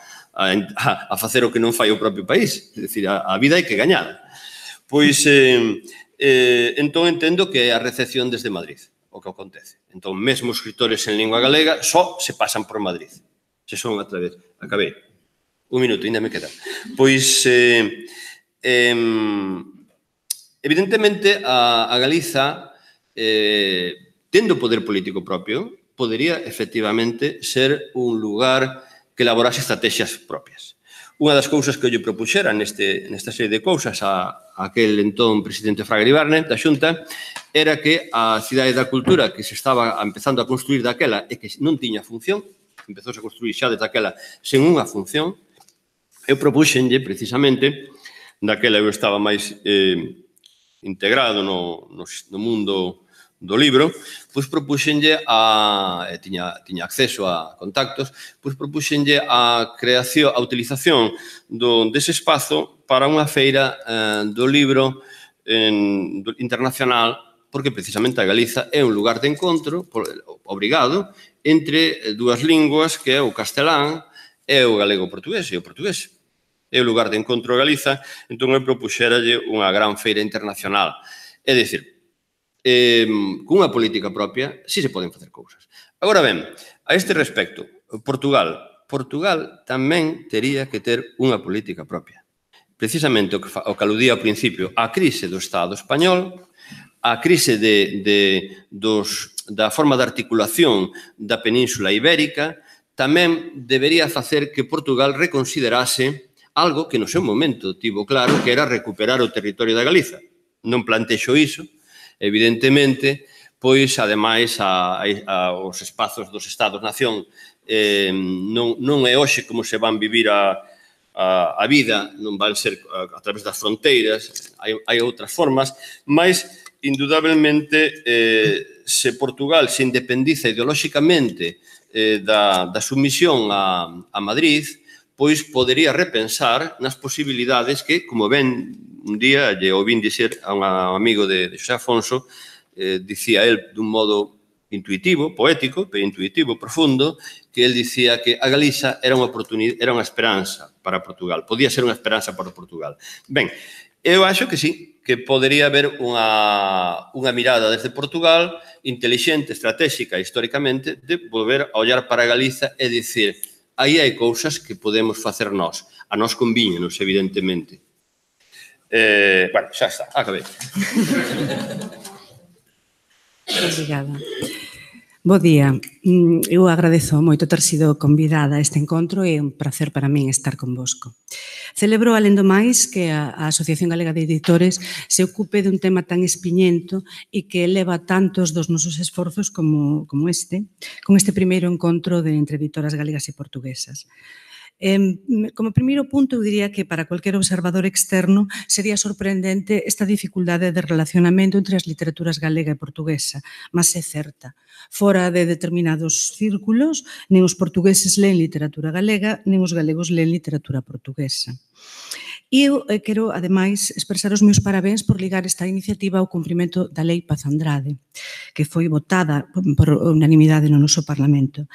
facer o que non fai o propio país? É dicir, a vida hai que gañar. Pois, entón entendo que é a recepción desde Madrid o que acontece. Entón, mesmo escritores en lingua galega só se pasan por Madrid. Se son a través. Acabei. Un minuto, ainda me queda. Pois, evidentemente, a Galiza, tendo poder político propio, podería, efectivamente, ser un lugar que elaborase estrategias propias. Unha das cousas que eu lle propuxera nesta serie de cousas a aquel entón presidente Fraga Iribarne da Xunta era que a cidade da cultura que se estaba empezando a construir daquela e que non tiña función, empezouse a construir xa desde aquela sen unha función, eu propuxenlle precisamente, daquela eu estaba máis integrado no mundo do libro, pois propuxenlle tiña acceso a contactos, pois propuxenlle a utilización dese espazo para unha feira do libro internacional, porque precisamente a Galiza é un lugar de encontro obrigado entre dúas linguas que é o castelán e o galego-portugués e o portugués. É o lugar de encontro a Galiza, entón eu propuxeralle unha gran feira internacional. É dicir, cunha política propia, sí se poden facer cousas. Agora ben, a este respecto, Portugal tamén tería que ter unha política propia. Precisamente o que aludía ao principio, a crise do Estado español, a crise da forma de articulación da Península Ibérica, tamén debería facer que Portugal reconsiderase algo que no seu momento tivo claro que era recuperar o territorio da Galiza. Non plantexo iso, evidentemente, pois, ademais, os espazos dos Estados-nación non é hoxe como se van vivir a vida, non van ser a través das fronteiras, hai outras formas, mas, indudablemente, se Portugal se independiza ideolóxicamente da submisión a Madrid, pois podería repensar nas posibilidades que, como ben un día lle ouvin dicir a un amigo de Xosé Afonso, dicía el dun modo intuitivo, poético, pero intuitivo, profundo, que el dicía que a Galiza era unha esperanza para Portugal, podía ser unha esperanza para Portugal. Ben, eu acho que sí, que podería haber unha mirada desde Portugal intelixente, estratégica, históricamente, de volver a ollar para Galiza e dicir aí hai cousas que podemos facer nós. A nós convíñenos, evidentemente. Bueno, xa está, acabei. Obrigada. Bo día. Eu agradezo moito ter sido convidada a este encontro e é un placer para min estar convosco. Celebro, alén do máis, que a Asociación Galega de Editores se ocupe dun tema tan espiñento e que eleva tantos dos nosos esforzos como con este primeiro encontro entre editoras galegas e portuguesas. Como primeiro punto, eu diría que para cualquier observador externo sería sorprendente esta dificultade de relacionamento entre as literaturas galega e portuguesa, mas é certa. Fora de determinados círculos, nin os portugueses leen literatura galega, nin os galegos leen literatura portuguesa. E eu quero, ademais, expresar os meus parabéns por ligar esta iniciativa ao cumprimento da Lei Paz Andrade, que foi votada por unanimidade no noso Parlamento.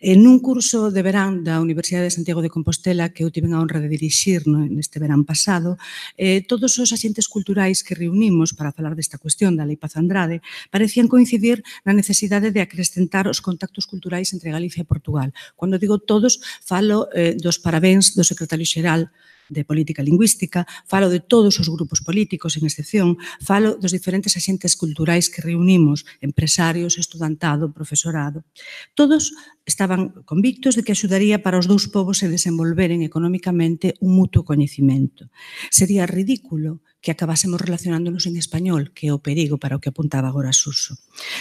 Nun curso de verán da Universidade de Santiago de Compostela, que eu tive a honra de dirixir neste verán pasado, todos os axentes culturais que reunimos para falar desta cuestión da Lei Paz Andrade parecían coincidir na necesidade de acrescentar os contactos culturais entre Galicia e Portugal. Cando digo todos, falo dos parabéns do secretario xeral de política lingüística, falo de todos os grupos políticos, en excepción, falo dos diferentes axentes culturais que reunimos, empresarios, estudantado, profesorado. Todos estaban convictos de que axudaría para os dous povos se desenvolveren económicamente un mutuo coñecimento. Sería ridículo que acabásemos relacionándonos en español, que é o perigo para o que apuntaba agora Suso.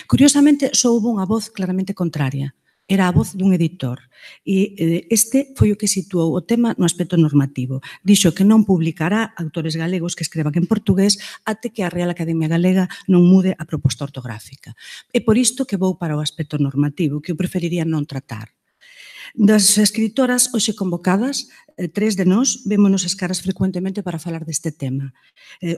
Curiosamente, só houve unha voz claramente contraria. Era a voz dun editor. E este foi o que situou o tema no aspecto normativo. Dixo que non publicará autores galegos que escrevan en portugués até que a Real Academia Galega non mude a proposta ortográfica. É por isto que vou para o aspecto normativo, que eu preferiría non tratar. Das escritoras hoxe convocadas, 3 de nós vémonos as caras frecuentemente para falar deste tema.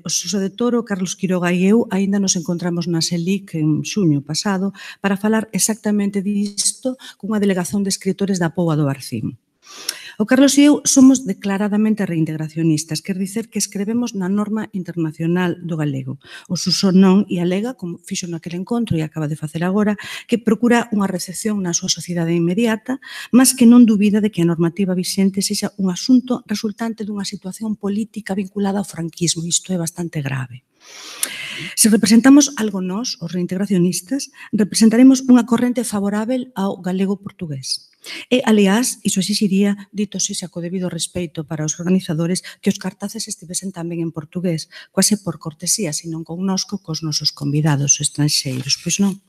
O Suso de Toro, Carlos Quiroga e eu aínda nos encontramos na SELIC en xuño pasado para falar exactamente disto cunha delegación de escritores da Póvoa do Barcín. O Carlos e eu somos declaradamente reintegracionistas, quer dicer que escrevemos na norma internacional do galego. O Suso non e alega, como fixo naquele encontro e acaba de facer agora, que procura unha recepción na súa sociedade inmediata, mas que non dubida de que a normativa vixente sexa un asunto resultante dunha situación política vinculada ao franquismo. Isto é bastante grave. Se representamos algo nós, os reintegracionistas, representaremos unha corrente favorável ao galego portugués. E, aliás, iso exixiría, dito sexa co debido respeito para os organizadores, que os cartaces estivesen tamén en portugués, quase por cortesía, senón connosco, cos nosos convidados estranxeiros. Pois non.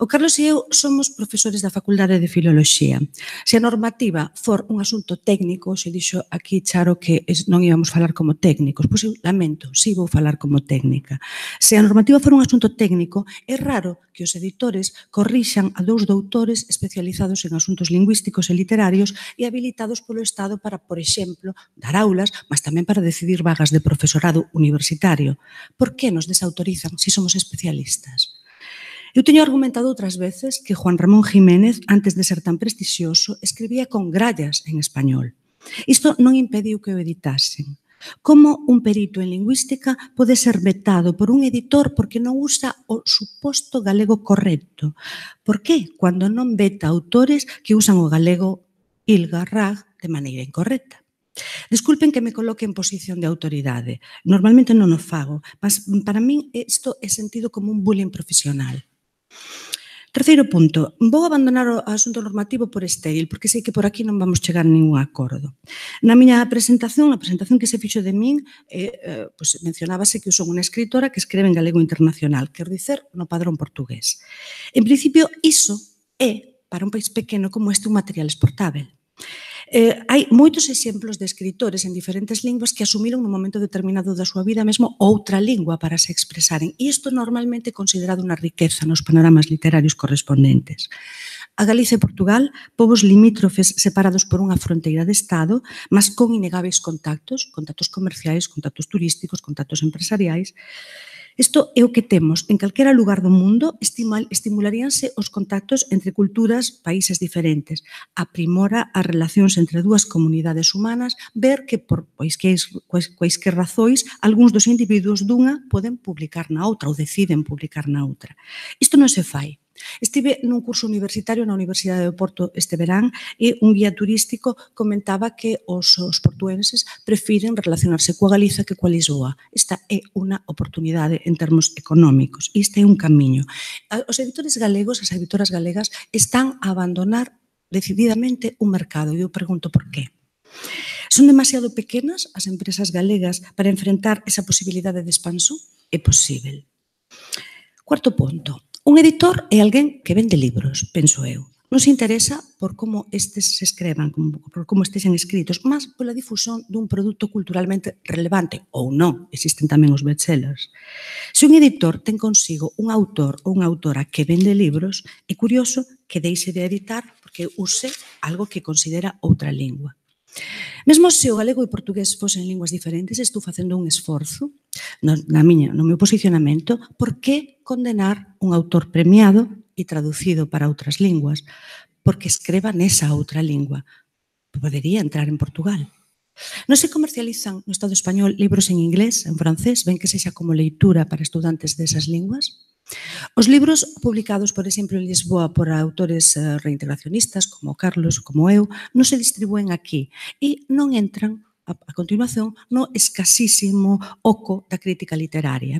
O Carlos e eu somos profesores da Facultade de Filoloxía. Se a normativa for un asunto técnico, se dixo aquí Charo que non íbamos falar como técnicos, pois eu lamento, si vou falar como técnica. Se a normativa for un asunto técnico, é raro que os editores corrixan a 2 doutores especializados en asuntos lingüísticos e literarios e habilitados polo Estado para, por exemplo, dar aulas, mas tamén para decidir vagas de profesorado universitario. Por que nos desautorizan se somos especialistas? Eu teño argumentado outras veces que Juan Ramón Jiménez, antes de ser tan prestixioso, escribía con grallas en español. Isto non impediu que o editasen. Como un perito en lingüística pode ser vetado por un editor porque non usa o suposto galego correcto? Por que cando non veta autores que usan o galego ilgarrag de maneira incorrecta? Desculpen que me coloque en posición de autoridade. Normalmente non o fago, mas para min isto é sentido como un bullying profesional. Terceiro punto, vou abandonar o asunto normativo por estéril, porque sei que por aquí non vamos chegar a ningún acordo. Na miña presentación, a presentación que se fixo de min, mencionábase que eu son unha escritora que escreve en galego internacional, quer dicer, no padrón portugués. En principio, iso é, para un país pequeno como este, un material exportável. Hai moitos exemplos de escritores en diferentes linguas que asumiron nun momento determinado da súa vida mesmo outra lingua para se expresaren. E isto normalmente é considerado unha riqueza nos panoramas literarios correspondentes. A Galicia e Portugal, povos limítrofes separados por unha fronteira de Estado, mas con inegáveis contactos comerciais, contactos turísticos, contactos empresariais. Isto é o que temos. En calquera lugar do mundo estimularíanse os contactos entre culturas, países diferentes. Aprimora as relacións entre dúas comunidades humanas, ver que por quaisquer razois algúns dos individuos dunha poden publicar na outra ou deciden publicar na outra. Isto non se fai. Estive nun curso universitario na Universidade do Porto este verán e un guía turístico comentaba que os portuenses prefiren relacionarse coa Galiza que coa Lisboa. Esta é unha oportunidade en termos económicos. Este é un camiño. Os editores galegos, as editoras galegas, están a abandonar decididamente un mercado. E eu pregunto por qué. Son demasiado pequenas as empresas galegas para enfrentar esa posibilidade de expansión? É posible. Cuarto punto. Un editor é alguén que vende libros, penso eu. Non se interesa por como estes se escrevan, por como estexen escritos, mas pola difusión dun produto culturalmente relevante, ou non, existen tamén os bestsellers. Se un editor ten consigo un autor ou unha autora que vende libros, é curioso que deixe de editar porque use algo que considera outra lingua. Mesmo se o galego e o portugués fosen linguas diferentes, estou facendo un esforzo no meu posicionamento. Por que condenar un autor premiado e traducido para outras linguas? Porque escreva nesa outra lingua. Podería entrar en Portugal. Non se comercializan no Estado español libros en inglés, en francés, ven que sexa como leitura para estudantes desas linguas? Os libros publicados, por exemplo, en Lisboa por autores reintegracionistas como Carlos, como eu, non se distribúen aquí e non entran a continuación, no escasísimo oco da crítica literaria.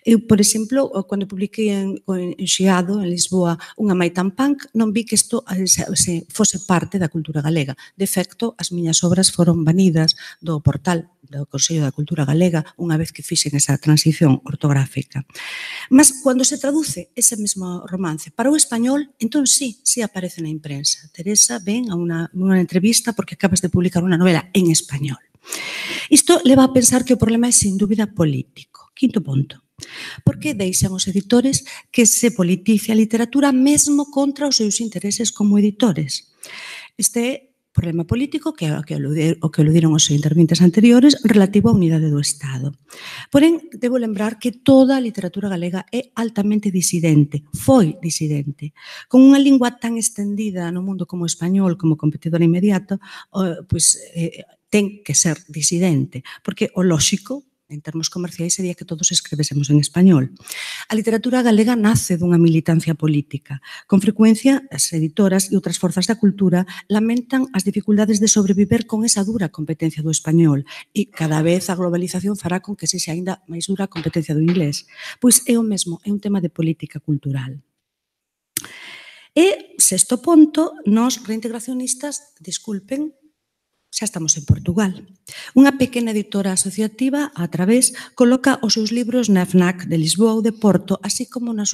Eu, por exemplo, cando publiquei en Xiado, en Lisboa, unha Maitan Punk, non vi que isto fose parte da cultura galega. De efecto, as miñas obras foron banidas do portal do Consello da Cultura Galega unha vez que fixen esa transición ortográfica. Mas, cando se traduce ese mesmo romance para o español, entón sí aparece na imprensa. Teresa ven a unha entrevista porque acabas de publicar unha novela en español. Isto leva a pensar que o problema é, sin dúbida, político. Quinto punto. Por que deixan os editores que se politice a literatura mesmo contra os seus intereses como editores? Este é problema político que aludiron os interventes anteriores relativo á unidade do Estado. Porén, debo lembrar que toda a literatura galega é altamente disidente, foi disidente. Con unha lingua tan extendida no mundo como o español, como competidor inmediato, ten que ser disidente, porque o lóxico, en termos comerciais, sería que todos escrevésemos en español. A literatura galega nace dunha militancia política. Con frecuencia, as editoras e outras forzas da cultura lamentan as dificultades de sobreviver con esa dura competencia do español e cada vez a globalización fará con que sexa aínda máis dura a competencia do inglés. Pois é o mesmo, é un tema de política cultural. E, sexto punto, nós reintegracionistas, disculpen, xa estamos en Portugal. Unha pequena editora asociativa, a Través, coloca os seus libros na FNAC de Lisboa ou de Porto, así como nas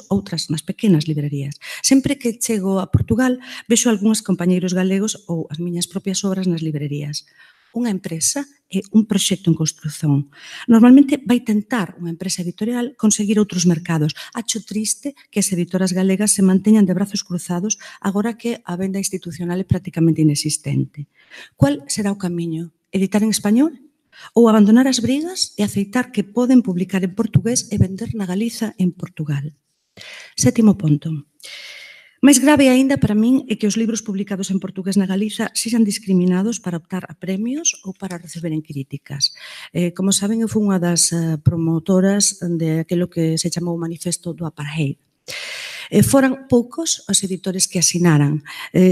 pequenas librerías. Sempre que chego a Portugal, vexo algúns compañeiros galegos ou as miñas propias obras nas librerías. Unha empresa é un proxecto en construción. Normalmente vai tentar unha empresa editorial conseguir outros mercados. Acho triste que as editoras galegas se manteñan de brazos cruzados agora que a venda institucional é prácticamente inexistente. Cual será o camiño? Editar en español? Ou abandonar as brigas e aceitar que poden publicar en portugués e vender na Galiza en Portugal? Sétimo punto. Máis grave aínda para min é que os libros publicados en portugués na Galiza sexan discriminados para optar a premios ou para reciberen críticas. Como saben, eu fui unha das promotoras de aquilo que se chamou o manifesto do apartheid. Foran poucos os editores que asinaran.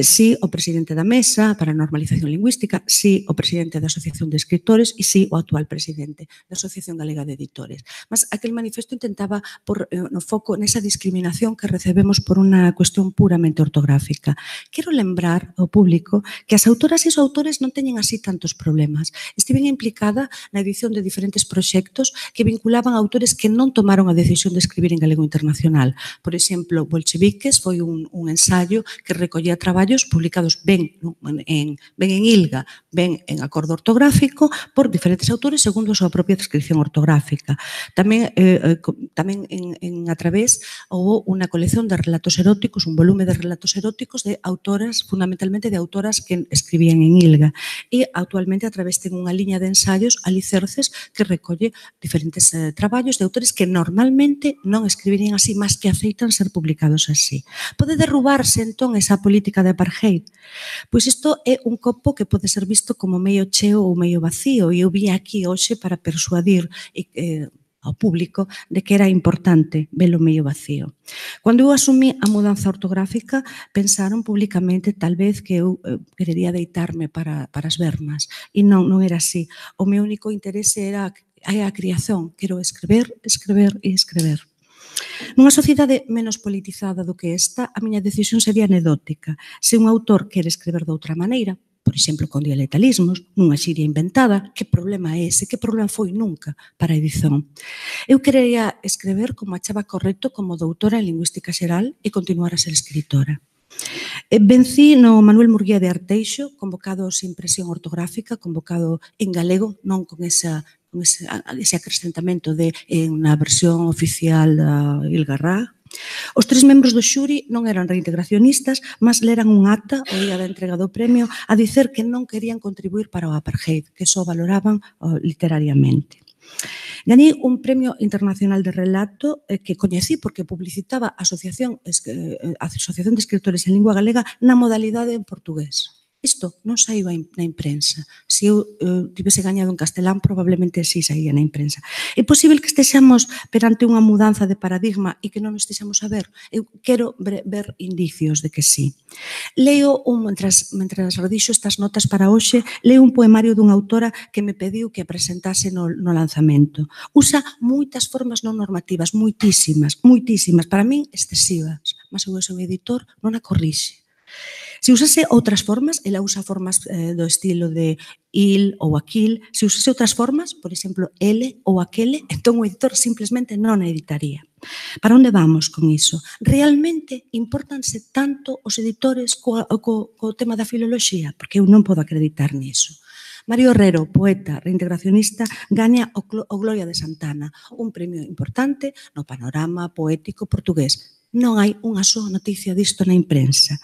Si o presidente da Mesa para a Normalización Lingüística, si o presidente da Asociación de Escritores e si o actual presidente da Asociación Galega de Editores. Mas aquel manifesto intentaba pôr no foco nesa discriminación que recebemos por unha cuestión puramente ortográfica. Quero lembrar ao público que as autoras e os autores non teñen así tantos problemas. Estiven implicada na edición de diferentes proxectos que vinculaban a autores que non tomaron a decisión de escribir en galego internacional. Por exemplo, Bolcheviques foi un ensaio que recollía traballos publicados ben en ILGA, ben en acordo ortográfico por diferentes autores segundo a súa propia descripción ortográfica. Tamén en A Través houve unha colección de relatos eróticos, un volume de relatos eróticos de autoras, fundamentalmente de autoras que escribían en ILGA. E actualmente A Través ten unha liña de ensaios alicerces que recolle diferentes traballos de autores que normalmente non escribirían así, mas que aceitan ser publicados así. Pode derrubarse entón esa política de apartheid? Pois isto é un copo que pode ser visto como medio cheo ou medio vacío e eu vi aquí hoxe para persuadir ao público de que era importante velo medio vacío. Cando eu asumí a mudanza ortográfica, pensaron públicamente tal vez que eu querería deitarme para as vermas e non era así. O meu único interese era a criación. Quero escrever, escrever e escrever. Nunha sociedade menos politizada do que esta, a miña decisión sería anedótica. Se un autor quere escrever de outra maneira, por exemplo, con dialectalismos, nunha xiria inventada, que problema é ese? Que problema foi nunca para a edición? Eu querería escrever como achaba correcto como doutora en Lingüística Xeral e continuar a ser escritora. Vencí no Manuel Murguía de Arteixo, convocado sin presión ortográfica, convocado en galego, non con ese acrescentamento de na versión oficial da Ilgarrá. Os 3 membros do xuri non eran reintegracionistas, mas leran un acta o día da entrega do premio a dicer que non querían contribuir para o apartheid, que só valoraban literariamente. Gañei un premio internacional de relato que coñecí porque publicitaba a Asociación de Escritores en Lingua Galega na modalidade en portugués. Isto non saiu na imprensa. Se eu tivese gañado en castelán, probablemente así saía na imprensa. É posible que estexamos perante unha mudanza de paradigma e que non nos estexamos a ver? Eu quero ver indicios de que sí. Leo, mentras redixo estas notas para hoxe, leo un poemario dunha autora que me pediu que a presentase no lanzamento. Usa moitas formas non normativas, moitísimas, para min excesivas, mas o seu editor non a corrixe. Se usase outras formas, ela usa formas do estilo de il ou aquil, se usase outras formas, por exemplo, ele ou aquele, entón o editor simplemente non a editaría. Para onde vamos con iso? Realmente importanse tanto os editores co tema da filoloxía? Porque eu non podo acreditar niso. Mario Herrero, poeta, reintegracionista, gaña o Gloria de Santana, un premio importante no panorama poético portugués. Non hai unha soa noticia disto na imprensa.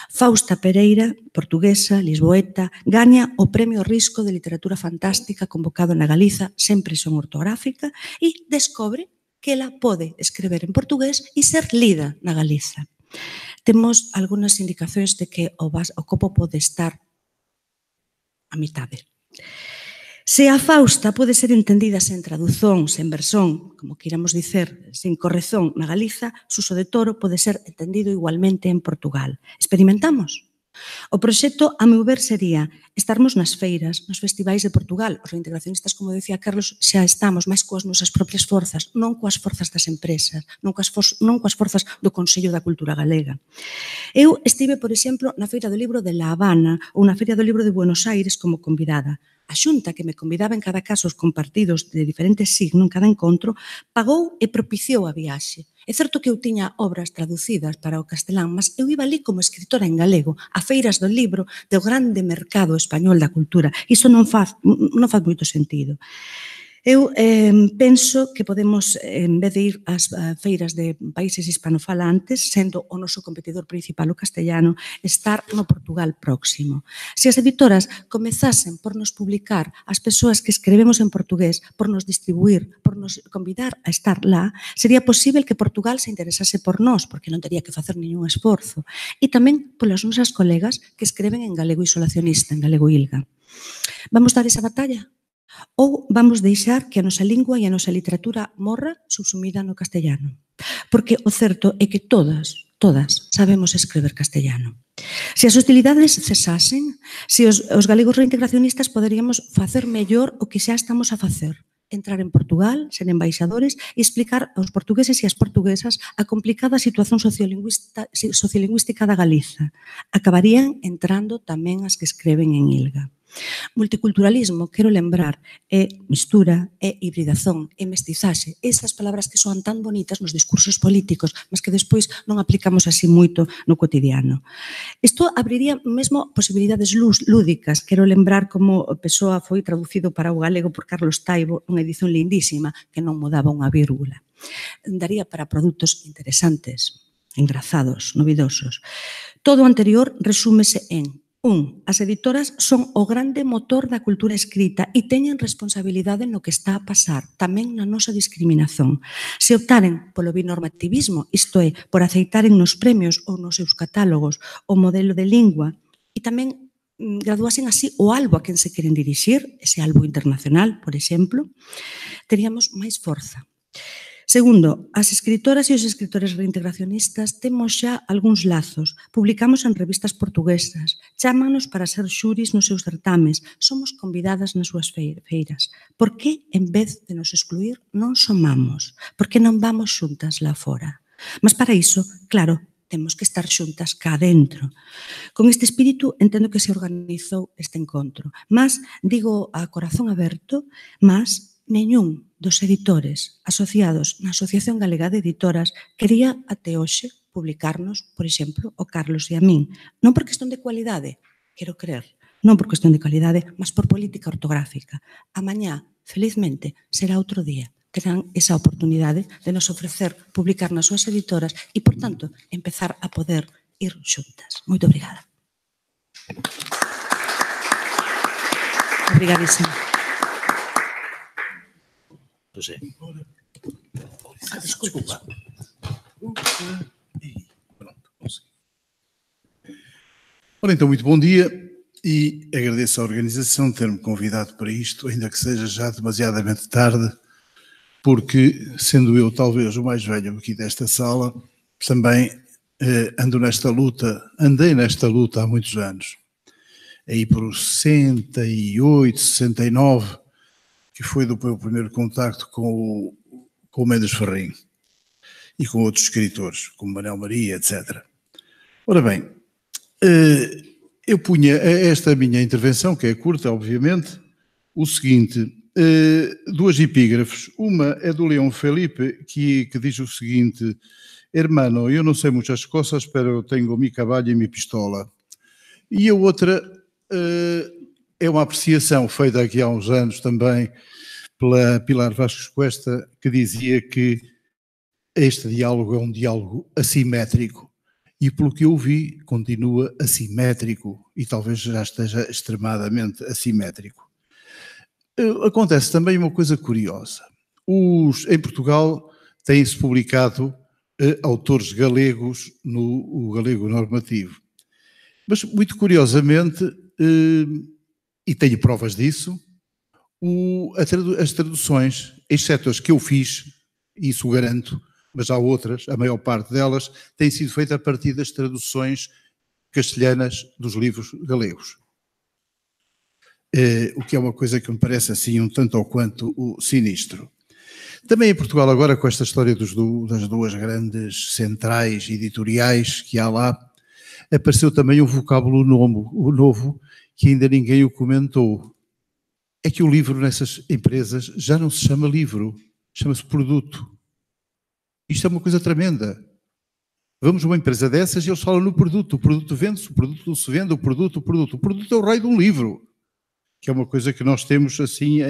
Fausta Pereira, portuguesa, lisboeta, gaña o Premio Risco de Literatura Fantástica convocado na Galiza, sen presión ortográfica, e descobre que ela pode escrever en portugués e ser lida na Galiza. Temos algunhas indicacións de que o copo pode estar a mitade. Se a Fausta pode ser entendida sen traduzón, sen versón, como queiramos dicer, sen correzón na Galiza, Suso de Toro pode ser entendido igualmente en Portugal. Experimentamos? O proxecto, a meu ver, sería estarmos nas feiras, nos festivais de Portugal. Os reintegracionistas, como decía Carlos, xa estamos máis coas nosas propias forzas, non coas forzas das empresas, non coas forzas do Consello da Cultura Galega. Eu estive, por exemplo, na Feira do Libro de La Habana ou na Feira do Libro de Buenos Aires como convidada. A Xunta, que me convidaba en cada caso os compartidos de diferentes signos en cada encontro, pagou e propiciou a viaxe. É certo que eu tiña obras traducidas para o castelán, mas eu iba ali como escritora en galego, a feiras do libro do grande mercado español da cultura. Iso non faz moito sentido. Eu penso que podemos, en vez de ir ás feiras de países hispanofalantes, sendo o noso competidor principal o castellano, estar no Portugal próximo. Se as editoras comezasen por nos publicar as persoas que escrevemos en portugués, por nos distribuir, por nos convidar a estar lá, sería posible que Portugal se interesase por nós, porque non tería que facer ningún esforzo. E tamén polas nosas colegas que escreven en galego isolacionista, en galego ilga. Vamos dar esa batalla? Ou vamos deixar que a nosa lingua e a nosa literatura morra subsumida no castellano? Porque o certo é que todas sabemos escrever castellano. Se as hostilidades cesasen, se os galegos reintegracionistas poderíamos facer mellor o que xa estamos a facer. Entrar en Portugal, ser embaixadores e explicar aos portugueses e as portuguesas a complicada situación sociolingüística da Galiza. Acabarían entrando tamén as que escreven en ilga. Multiculturalismo, quero lembrar, é mistura, é hibridazón, é mestizaxe, esas palabras que soan tan bonitas nos discursos políticos, mas que despois non aplicamos así moito no cotidiano. Isto abriría mesmo posibilidades lúdicas. Quero lembrar como Pessoa foi traducido para o galego por Carlos Taibo, unha edición lindísima que non mudaba unha vírgula. Daría para produtos interesantes, engrazados, novidosos. Todo o anterior resúmese en 1. As editoras son o grande motor da cultura escrita e teñen responsabilidade no que está a pasar, tamén na nosa discriminación. Se optaren polo binormativismo, isto é, por aceitaren nos premios ou nos seus catálogos o modelo de lingua, e tamén graduasen así o albo a quen se queren dirixir, ese albo internacional, por exemplo, teríamos máis forza. Segundo, as escritoras e os escritores reintegracionistas temos xa algúns lazos. Publicamos en revistas portuguesas, chámanos para ser xuris nos seus certames, somos convidadas nas súas feiras. Por que, en vez de nos excluir, non somamos? Por que non vamos xuntas lá fora? Mas para iso, claro, temos que estar xuntas cá dentro. Con este espírito entendo que se organizou este encontro. Mas, digo a corazón aberto, mas neñún dos editores asociados na Asociación Galega de Editoras quería até hoxe publicarnos, por exemplo, o Carlos e a min. Non por cuestión de cualidade, quero creer, non por cuestión de cualidade, mas por política ortográfica. Amañá, felizmente, será outro día. Terán esa oportunidade de nos ofrecer publicar nas súas editoras e, por tanto, empezar a poder ir xuntas. Moito obrigada. Obrigadísima. José. Desculpa. Ora, então, muito bom dia. e agradeço à organização de ter-me convidado para isto, ainda que seja já demasiadamente tarde, porque, sendo eu talvez o mais velho aqui desta sala, também andei nesta luta há muitos anos. Aí por os 68, 69, que foi do meu primeiro contacto com o Mendes Ferrinho e com outros escritores, como Manuel Maria, etc. Ora bem, eu punha esta minha intervenção, que é curta, obviamente, o seguinte, duas epígrafes. Uma é do Leão Felipe, que diz o seguinte: Hermano, eu não sei muitas coisas, pero tenho mi caballo e mi pistola. E a outra é uma apreciação feita aqui há uns anos também pela Pilar Vasques Cuesta, que dizia que este diálogo é um diálogo assimétrico. E pelo que eu vi, continua assimétrico e talvez já esteja extremadamente assimétrico. Acontece também uma coisa curiosa. Em Portugal têm-se publicado autores galegos no galego normativo. Mas, muito curiosamente, e tenho provas disso, as traduções, exceto as que eu fiz, isso garanto, mas há outras, a maior parte delas, têm sido feitas a partir das traduções castelhanas dos livros galegos. O que é uma coisa que me parece assim um tanto ou quanto sinistro. Também em Portugal agora, com esta história das duas grandes centrais editoriais que há lá, apareceu também um vocábulo novo que ainda ninguém o comentou. É que o livro nessas empresas já não se chama livro, chama-se produto. Isto é uma coisa tremenda. Vamos a uma empresa dessas e eles falam no produto. O produto vende-se, o produto não se vende, o produto. O produto é o rei de um livro, que é uma coisa que nós temos assim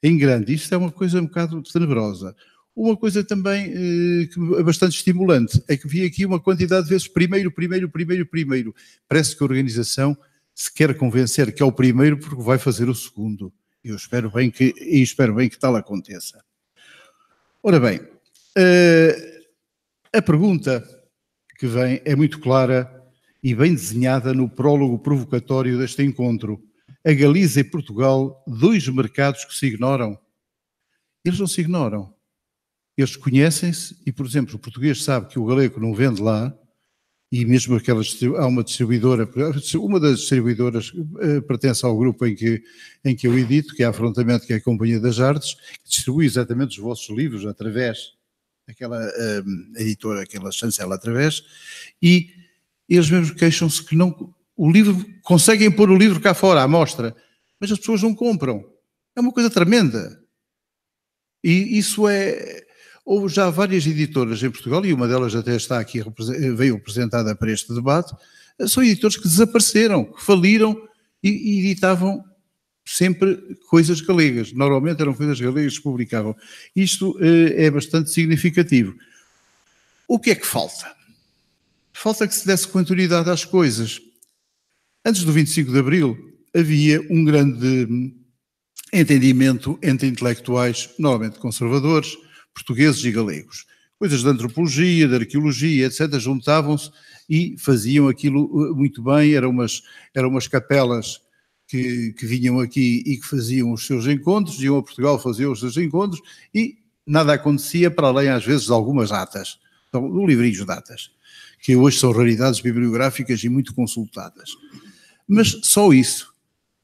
em grande. Isto é uma coisa um bocado tenebrosa. Uma coisa também que é bastante estimulante é que vi aqui uma quantidade de vezes primeiro. Parece que a organização se quer convencer que é o primeiro porque vai fazer o segundo. Eu espero bem que tal aconteça. Ora bem, a pergunta que vem é muito clara e bem desenhada no prólogo provocatório deste encontro. A Galiza e Portugal, dois mercados que se ignoram. Eles não se ignoram. Eles conhecem-se e, por exemplo, o português sabe que o galego não vende lá e mesmo há uma distribuidora, uma das distribuidoras pertence ao grupo em que eu edito, que é a Afrontamento, que é a Companhia das Artes, que distribui exatamente os vossos livros através daquela editora, aquela chancela através, e eles mesmos queixam-se que não... O livro, conseguem pôr o livro cá fora, à mostra, mas as pessoas não compram. É uma coisa tremenda. E isso é... Houve já várias editoras em Portugal, e uma delas até está aqui, veio apresentada para este debate, são editores que desapareceram, que faliram e editavam sempre coisas galegas. Normalmente eram coisas galegas que publicavam. Isto é bastante significativo. O que é que falta? Falta que se desse continuidade às coisas. Antes do 25 de Abril, havia um grande entendimento entre intelectuais, normalmente conservadores, portugueses e galegos. Coisas de antropologia, de arqueologia, etc., juntavam-se e faziam aquilo muito bem. Eram umas capelas que vinham aqui e que faziam os seus encontros, iam a Portugal fazer os seus encontros e nada acontecia para além, às vezes, de algumas datas, do livrinho de datas, que hoje são raridades bibliográficas e muito consultadas. Mas só isso.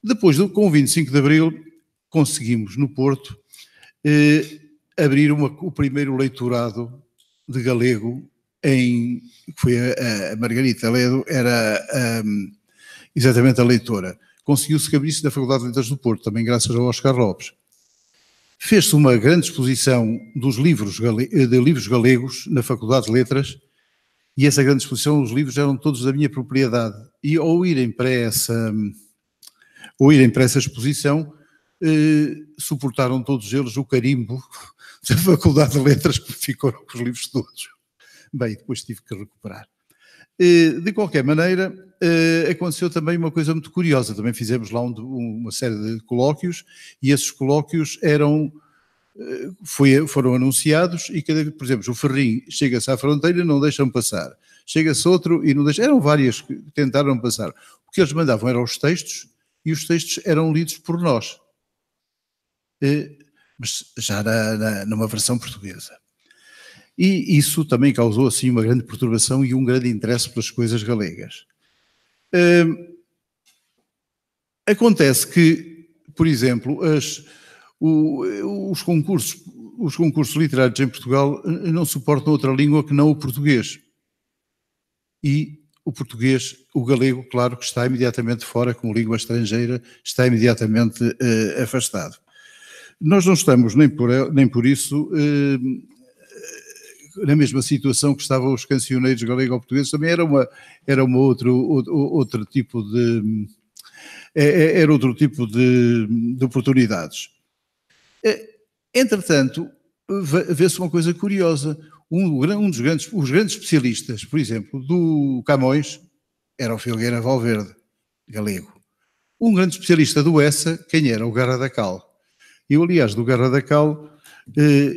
Depois, com o 25 de Abril, conseguimos, no Porto, abrir o primeiro leitorado de galego que foi a Margarita Ledo, era exatamente a leitora. Conseguiu-se que abrisse na Faculdade de Letras do Porto, também graças ao Oscar Lopes. Fez-se uma grande exposição de livros galegos na Faculdade de Letras, e essa grande exposição, os livros eram todos da minha propriedade. E ao irem para essa exposição, suportaram todos eles o carimbo da Faculdade de Letras, que ficaram com os livros todos. Bem, depois tive que recuperar. De qualquer maneira, aconteceu também uma coisa muito curiosa. Também fizemos lá uma série de colóquios, e esses colóquios foram anunciados, e por exemplo, o Ferrinho chega-se à fronteira e não deixam passar. Chega-se outro e não deixa. Eram várias que tentaram passar. O que eles mandavam eram os textos, e os textos eram lidos por nós, mas já numa versão portuguesa. E isso também causou assim uma grande perturbação e um grande interesse pelas coisas galegas. Acontece que, por exemplo, os concursos literários em Portugal não suportam outra língua que não o português. E o português, o galego, claro que está imediatamente fora, como língua estrangeira, está imediatamente afastado. Nós não estamos nem por isso na mesma situação que estavam os cancioneiros galego-portugueses, também era outro tipo de oportunidades. Entretanto, vê-se uma coisa curiosa. Os grandes especialistas, por exemplo, do Camões, era o Filgueira Valverde, galego. Um grande especialista do Essa, quem era? O Garra da Cal. Eu, aliás, do Garra da Cal,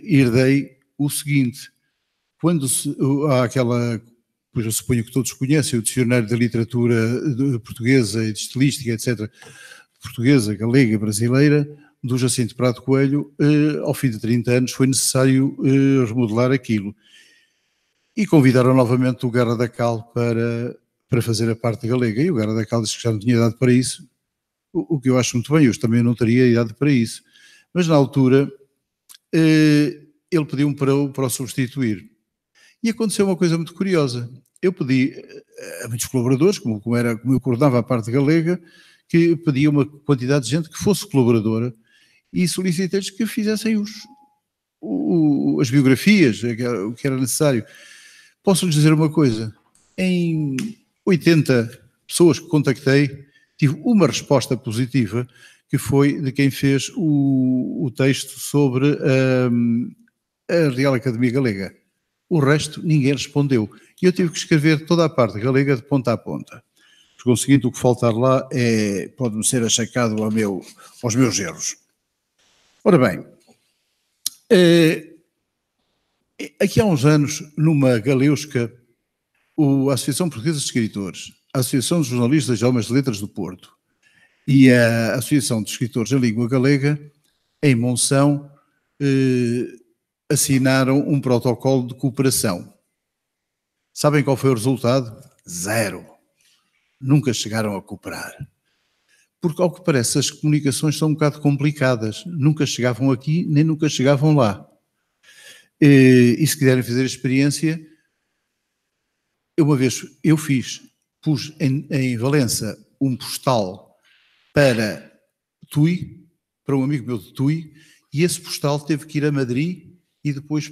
herdei o seguinte: quando há aquela, pois eu suponho que todos conhecem, o Dicionário da Literatura Portuguesa e de Estilística, etc., portuguesa, galega, brasileira, do Jacinto Prado Coelho, ao fim de 30 anos foi necessário remodelar aquilo. E convidaram novamente o Garra da Cal para fazer a parte galega. E o Garra da Cal disse que já não tinha idade para isso, o que eu acho muito bem, eu também não teria idade para isso. Mas na altura ele pediu-me para o substituir. E aconteceu uma coisa muito curiosa. Eu pedi a muitos colaboradores, como eu coordenava a parte galega, que pedia uma quantidade de gente que fosse colaboradora, e solicitei-lhes que fizessem as biografias, o que era necessário. Posso-lhes dizer uma coisa: em 80 pessoas que contactei, tive uma resposta positiva, que foi de quem fez o texto sobre a Real Academia Galega. O resto, ninguém respondeu. E eu tive que escrever toda a parte galega de ponta a ponta. Por conseguinte, o que faltar lá pode-me ser achacado aos meus erros. Ora bem, aqui há uns anos, numa galeusca, a Associação Portuguesa de Escritores, a Associação de Jornalistas e Homens de Letras do Porto e a Associação de Escritores em Língua Galega, em Monção, assinaram um protocolo de cooperação. Sabem qual foi o resultado? 0. Nunca chegaram a cooperar. Porque, ao que parece, as comunicações são um bocado complicadas. Nunca chegavam aqui, nem nunca chegavam lá. E se quiserem fazer a experiência, uma vez eu pus em Valença um postal para Tui, para um amigo meu de Tui, e esse postal teve que ir a Madrid e depois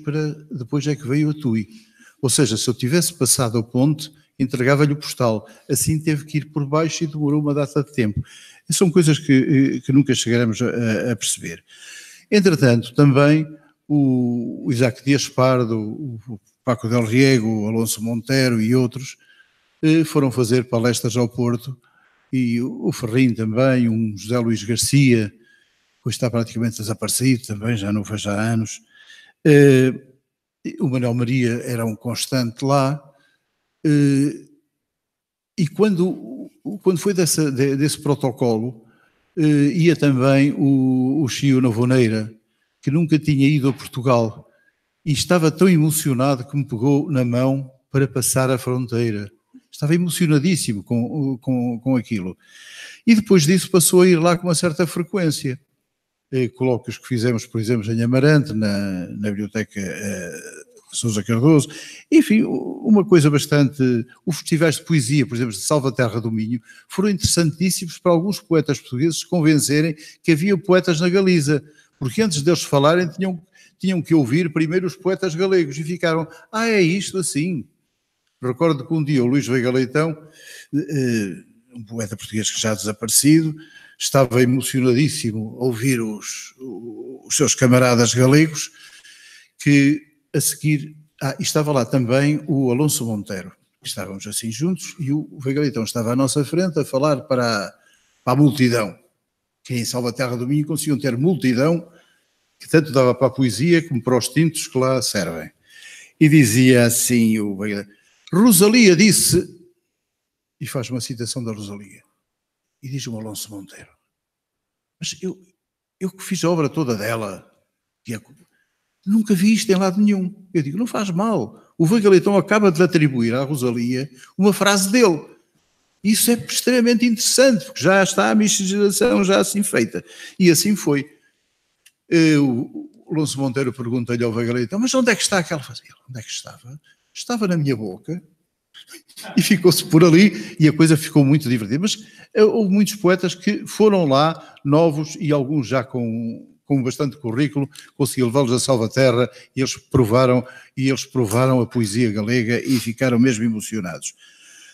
é que veio a Tui. Ou seja, se eu tivesse passado a ponte, entregava-lhe o postal. Assim teve que ir por baixo e demorou uma data de tempo. São coisas que nunca chegaremos a perceber. Entretanto, também o Isaac Dias Pardo, o Paco Del Riego, o Alonso Monteiro e outros foram fazer palestras ao Porto, e o Ferrinho também, um José Luís Garcia, hoje está praticamente desaparecido também, já não faz há anos. O Manuel Maria era um constante lá, e quando foi desse protocolo, ia também o Chio Navoneira, que nunca tinha ido a Portugal, e estava tão emocionado que me pegou na mão para passar a fronteira. Estava emocionadíssimo com aquilo. E depois disso passou a ir lá com uma certa frequência. Colóquios que fizemos, por exemplo, em Amarante, na Biblioteca Sousa Cardoso, enfim, uma coisa bastante... Os festivais de poesia, por exemplo, de Salvaterra do Minho, foram interessantíssimos para alguns poetas portugueses se convencerem que havia poetas na Galiza, porque antes deles falarem tinham que ouvir primeiro os poetas galegos, e ficaram, é isto assim. Recordo que um dia o Luís Veiga Leitão, um poeta português que já desaparecido, estava emocionadíssimo a ouvir os seus camaradas galegos, que a seguir, estava lá também o Alonso Monteiro, que estávamos assim juntos, e o Veiga Leitão estava à nossa frente a falar para a multidão, que em Salvaterra do Minho conseguiam ter multidão, que tanto dava para a poesia como para os tintos que lá servem. E dizia assim o Veiga: Rosalia disse, e faz uma citação da Rosalia, E diz-me Alonso Monteiro, mas eu que fiz a obra toda dela, nunca vi isto em lado nenhum. Eu digo, não faz mal. O Veiga Leitão acaba de atribuir à Rosalia uma frase dele. Isso é extremamente interessante, porque já está a miscigenação já assim feita. E assim foi. O Alonso Monteiro pergunta-lhe ao Veiga Leitão, mas onde é que está aquela frase? Onde é que estava? Estava na minha boca. E ficou-se por ali e a coisa ficou muito divertida. Mas houve muitos poetas que foram lá, novos, e alguns já com bastante currículo, consegui levá-los a Salvaterra e eles provaram a poesia galega e ficaram mesmo emocionados.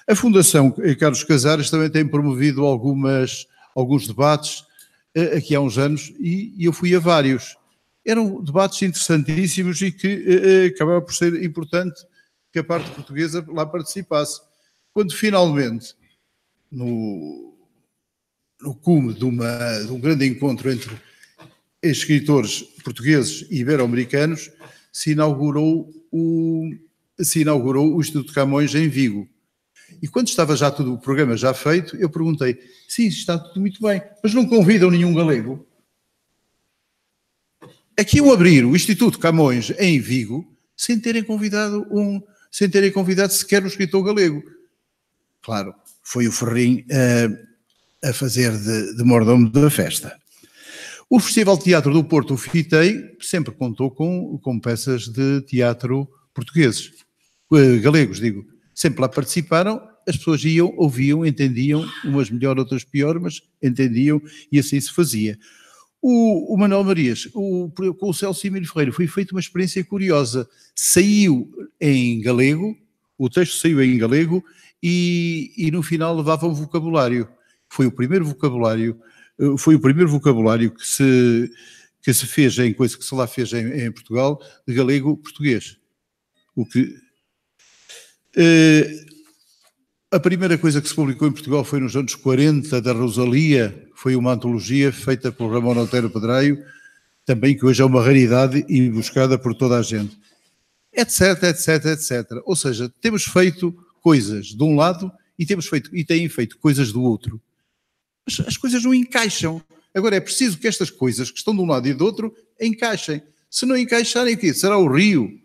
A Fundação Carlos Casares também tem promovido alguns debates aqui há uns anos e eu fui a vários. Eram debates interessantíssimos e que acabava por ser importante que a parte portuguesa lá participasse. Quando finalmente, no cume de um grande encontro entre escritores portugueses e ibero-americanos, se inaugurou o Instituto Camões em Vigo. E quando estava já tudo o programa já feito, eu perguntei, sim, está tudo muito bem, mas não convidam nenhum galego? Aqui iam abrir o Instituto Camões em Vigo sem terem convidado sequer um escritor galego. Claro, foi o Ferrim a fazer de mordomo da festa. O Festival de Teatro do Porto, o FITEI, sempre contou com peças de teatro portugueses, galegos, digo. Sempre lá participaram, as pessoas iam, ouviam, entendiam, umas melhor, outras pior, mas entendiam e assim se fazia. O Manuel Marias, com o Celso Emílio Ferreira, foi feita uma experiência curiosa. Saiu em galego, o texto saiu em galego e no final levava um vocabulário. Foi o primeiro vocabulário que se fez em coisa que se lá fez em Portugal, de galego-português. O que... A primeira coisa que se publicou em Portugal foi nos anos 40, da Rosalia, foi uma antologia feita por Ramon Otero Pedraio, também que hoje é uma raridade e buscada por toda a gente, etc, etc, etc. Ou seja, temos feito coisas de um lado e têm feito coisas do outro. Mas as coisas não encaixam. Agora é preciso que estas coisas que estão de um lado e do outro encaixem. Se não encaixarem, o quê? Será o Rio?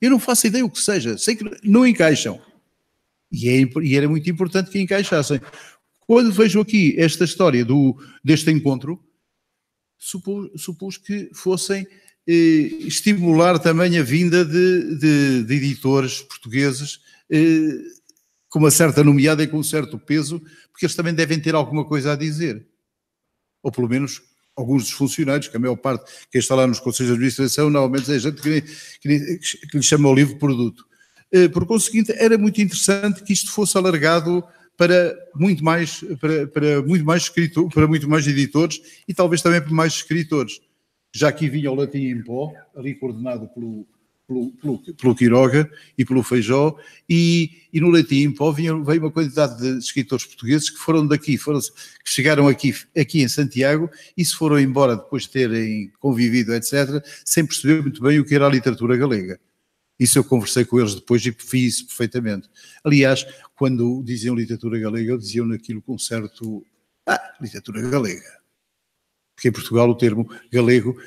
Eu não faço ideia o que seja, sei que não encaixam. E era muito importante que encaixassem. Quando vejo aqui esta história deste encontro, supus que fossem estimular também a vinda de editores portugueses com uma certa nomeada e com um certo peso, porque eles também devem ter alguma coisa a dizer. Ou pelo menos alguns dos funcionários, que a maior parte que está lá nos conselhos de administração, normalmente é gente que lhe chama o livro produto. Por conseguinte, era muito interessante que isto fosse alargado para muito mais editores e talvez também para mais escritores. Já aqui vinha o Latim em Pó, ali coordenado pelo Quiroga e pelo Feijó, e no Latim em Pó veio uma quantidade de escritores portugueses que foram daqui, que chegaram aqui em Santiago e se foram embora depois de terem convivido, etc., sem perceber muito bem o que era a literatura galega. Isso eu conversei com eles depois e fiz isso perfeitamente. Aliás, quando diziam literatura galega, diziam naquilo com certo... literatura galega. Porque em Portugal o termo galego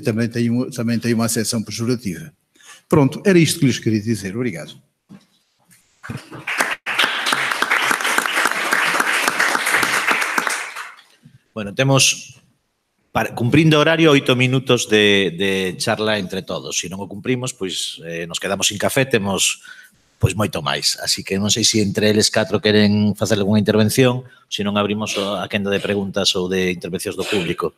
também tem uma acessão pejorativa. Pronto, era isto que lhes queria dizer. Obrigado. Bueno, temos... cumprindo o horario, 8 minutos de charla entre todos. Se non o cumprimos, pois nos quedamos sin café, temos pois moito máis. Así que non sei se entre eles 4 queren facer algunha intervención, se non abrimos a quenda de preguntas ou de intervencións do público.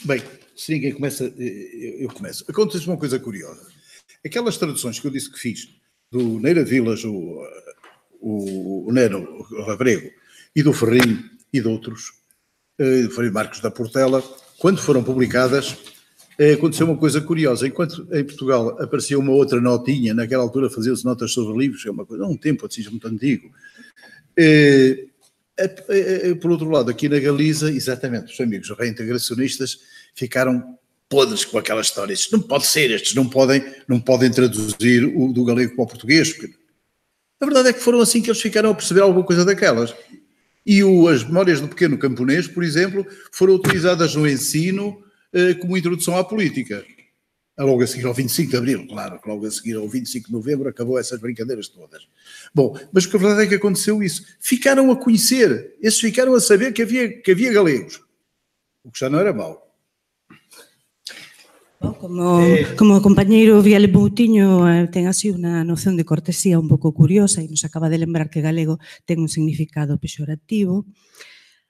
Bem, se ninguém começa, eu começo. Acontece uma coisa curiosa. Aquelas traduções que eu disse que fiz, do Neira Vilas, o Nero Labrego, e do Ferrim e de outros, do Ferrim Marcos da Portela, quando foram publicadas, aconteceu uma coisa curiosa. Enquanto em Portugal aparecia uma outra notinha, naquela altura faziam-se notas sobre livros, é uma coisa, um tempo assim muito antigo. Por outro lado, aqui na Galiza, exatamente, os amigos reintegracionistas ficaram podres com aquela história. Isto não pode ser, estes não podem traduzir o do galego para o português, porque A verdade é que foram assim que eles ficaram a perceber alguma coisa daquelas. E as memórias do pequeno camponês, por exemplo, foram utilizadas no ensino como introdução à política. Logo a seguir ao 25 de Abril, claro, logo a seguir ao 25 de Novembro acabou essas brincadeiras todas. Bom, mas a verdade é que aconteceu isso. Ficaram a conhecer, esses ficaram a saber que havia galegos, o que já não era mau. Como o compañeiro Viale Moutinho ten así unha noción de cortesía un pouco curiosa e nos acaba de lembrar que galego ten un significado pexorativo,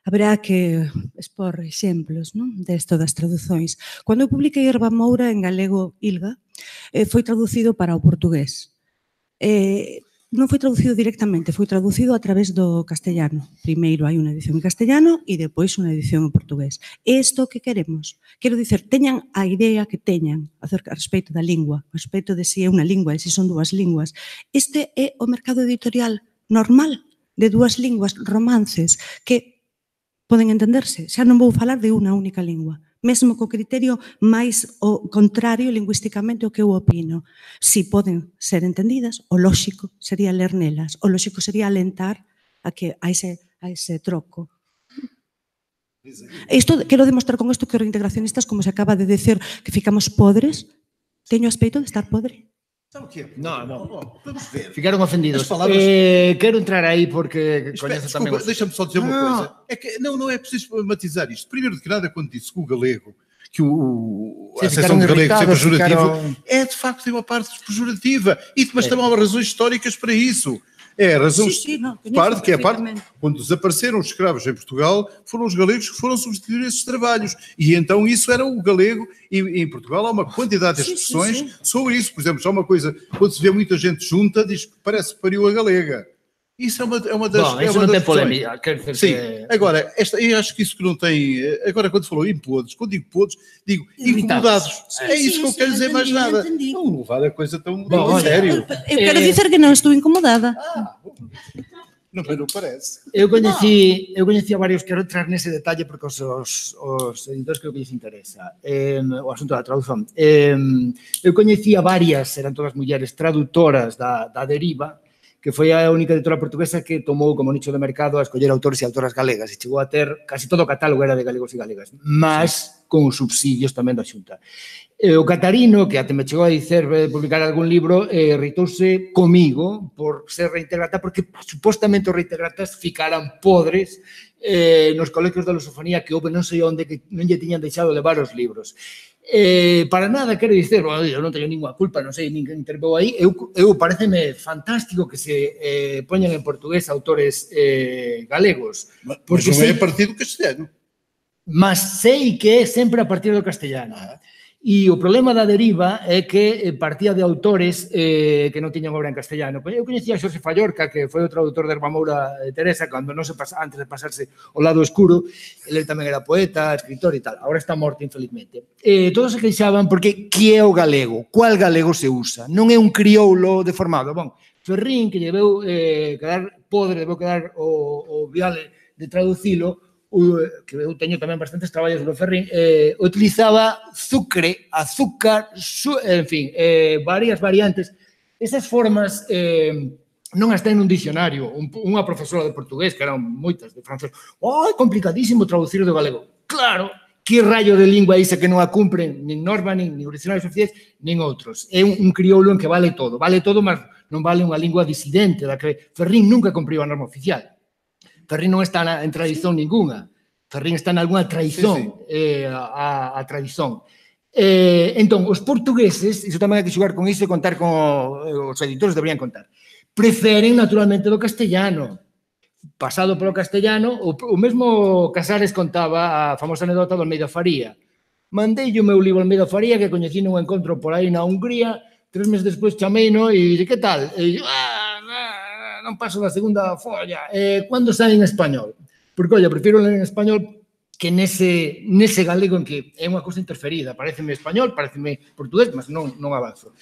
haberá que expor exemplos, non, desto das traducións. Cando eu publiquei Herba Moura en galego Ilga, foi traducido para o portugués. Non foi traducido directamente, foi traducido a través do castellano. Primeiro hai unha edición en castellano e depois unha edición en portugués. E isto que queremos? Quero dicer, teñan a idea que teñan acerca respecto da lingua, respecto de se é unha lingua e se son dúas linguas. Este é o mercado editorial normal de dúas linguas, romances, que poden entenderse. Xa non vou falar de unha única lingua. Mesmo co criterio máis o contrario lingüísticamente o que eu opino. Si poden ser entendidas, o lóxico sería ler nelas. O lóxico sería alentar a ese troco. Isto, quero demostrar con isto que os reintegracionistas, como se acaba de decir, que ficamos podres, teño aspecto de estar podre. No, vamos ver. Ficaron ofendidos. Quero entrar aí porque coñeces tamén... Desculpa, deixa-me só dizer uma coisa. É que não é preciso problematizar isto. Primeiro de nada, quando disse que o galego, que a seção de galego ser pejorativo, é de facto uma parte pejorativa. Mas também há razões históricas para isso. É a razão parte que é a parte quando desapareceram os escravos em Portugal, foram os galegos que foram substituir esses trabalhos e então isso era o galego e em Portugal há uma quantidade de expressões sobre isso. Por exemplo, há uma coisa, quando se vê muita gente junta, diz que parece que pariu a galega. Isso é uma das... Bom, isso não tem polêmica. Sim, agora, eu acho que isso que não tem... Agora, quando falou impodres, quando digo podres, digo incomodados. É isso que eu quero dizer, mais nada. Não vale a coisa tão sério. Eu quero dizer que não estou incomodada. Non parece. Eu coñecí a varios, quero entrar nese detalle porque os editores creo que lles interesa o asunto da traducción. Eu coñecí a varias, eran todas mulleres traductoras da Deriva, que foi a única editora portuguesa que tomou como nicho de mercado a escoller autores e autoras galegas e chegou a ter, casi todo o catálogo era de galegos e galegas, mas con subsidios tamén da Xunta. O Catarino, que até me chegou a dicer publicar algún libro, irritouse comigo por ser reintegrata, porque supostamente os reintegratas ficaran podres nos colegios da lusofonía que houve non sei onde que non lle tiñan deixado levar os libros. Para nada, quero dicer, eu non teño ninguna culpa, non sei, ninguén interveu aí, eu pareceme fantástico que se poñan en portugués autores galegos. Porque non é a partir do castellano. Mas sei que é sempre a partir do castellano. E o problema da Deriva é que partía de autores que non tiñan obra en castellano. Eu coñecía a Xosé Fallorca, que foi o traductor de Herba Moura de Teresa, cando non se pasa, antes de pasarse ao lado escuro, ele tamén era poeta, escritor e tal. Agora está morto, infelizmente. Todos se queixaban porque que é o galego? Cual galego se usa? Non é un crioulo deformado. Bon, Ferrín, que lleveu quedar podre, debeu quedar o Viale de traducilo, que eu teño tamén bastantes traballos do Ferrín, utilizaba azúcar, en fin, varias variantes. Esas formas non as ten nun dicionario. Unha profesora de portugués, que eran moitas de francés, é complicadísimo traducir do galego. Claro, que raio de lingua é isa que non a cumpren nin norma, nin diccionarios oficiais, nin outros. É un crioulo en que vale todo, mas non vale unha lingua disidente, da que Ferrín nunca cumpriu a norma oficial. Ferrín non está en tradición ninguna. Ferrín está en alguna tradición, a tradición. Entón, os portugueses, iso tamén hai que xogar con iso e contar con os editores deberían contar, preferen naturalmente do castellano. Pasado polo castellano, o mesmo Casares contaba a famosa anedota do Almeida Faría. Mandei o meu libro Almeida Faría, que coñecí nun encontro por aí na Hungría, 3 meses despois chameino e dixo, que tal? E non paso da segunda folla. Cando sai en español? Porque, olha, prefiro ler en español que nese galego en que é unha cousa interferida. Pareceme español, pareceme portugués, mas non avanzo.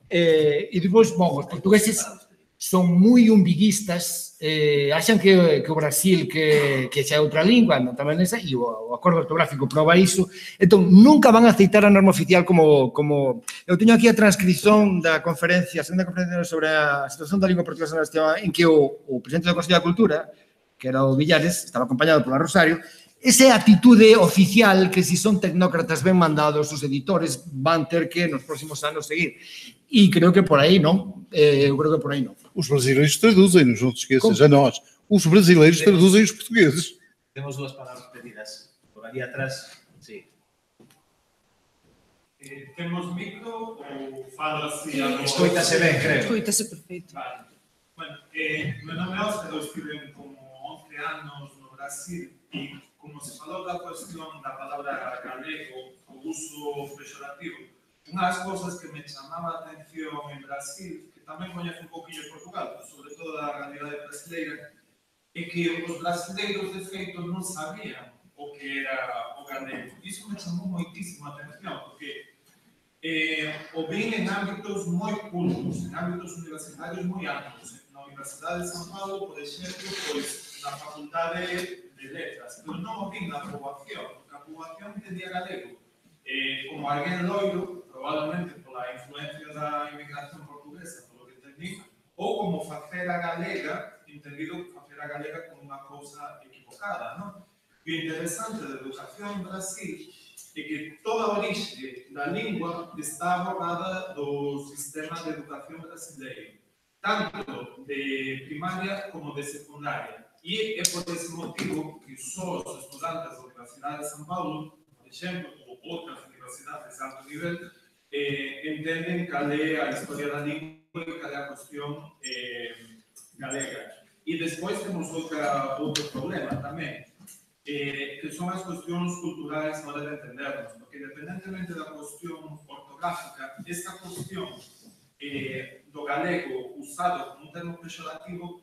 E depois, bom, os portugueses son moi umbiguistas, axan que o Brasil que xa é outra lingua, non tamén esa, e o acordo ortográfico proba iso, entón nunca van a aceitar a norma oficial como... Eu teño aquí a transcripción da conferencia, a segunda conferencia sobre a situación da lingua portuguesa na España, en que o presidente do Consello da Cultura, que era o Villares, estaba acompañado pola Rosario, esa é a atitude oficial que, se son tecnócratas ben mandados, os editores van ter que nos próximos anos seguir. E creo que por aí non. Eu creo que por aí non. Os brasileiros traduzem-nos, não te esqueças, a nós. Os brasileiros traduzem os portugueses. Temos dúas palabras pedidas. Por ali atrás, sí. Temos micro ou falo así? Escoítase ben, creo. Escoítase perfeito. Vale. Bueno, meu nome é Óscar, eu estive como 11 anos no Brasil e como se falou da cuestión da palabra galego, o uso pejorativo, unha das cousas que me chamaba a atención en Brasil, que tamén coñece un pouquinho Portugal, sobre todo da realidade brasileira, é que os brasileiros de feito non sabían o que era o galego. Iso me chamou moitísimo a atención, porque o vin en ámbitos moi cultos, en ámbitos universitarios moi amplos. Na Universidade de São Paulo, por exemplo, pois na Facultade de Letras, pero non o vin na poboación, porque a poboación entendía galego como alguén loiro, probablemente pola influencia da inmigración portuguesa, polo que entendí, ou como facer a galega, entendido facer a galega como unha cousa equivocada, non? E o interesante da educación en Brasil é que toda a orixe da lingua está borrada do sistema de educación brasileiro, tanto de primaria como de secundaria. E é por ese motivo que só os estudantes da Universidade de São Paulo, por exemplo, ou outras universidades de alto nivel, entenden cal é a historia da lingua e cal é a cuestión galega. E despois temos outro problema tamén, que son as cuestións culturais na hora de entendernos, porque independentemente da cuestión ortográfica, esta cuestión do galego usado como un termo pejorativo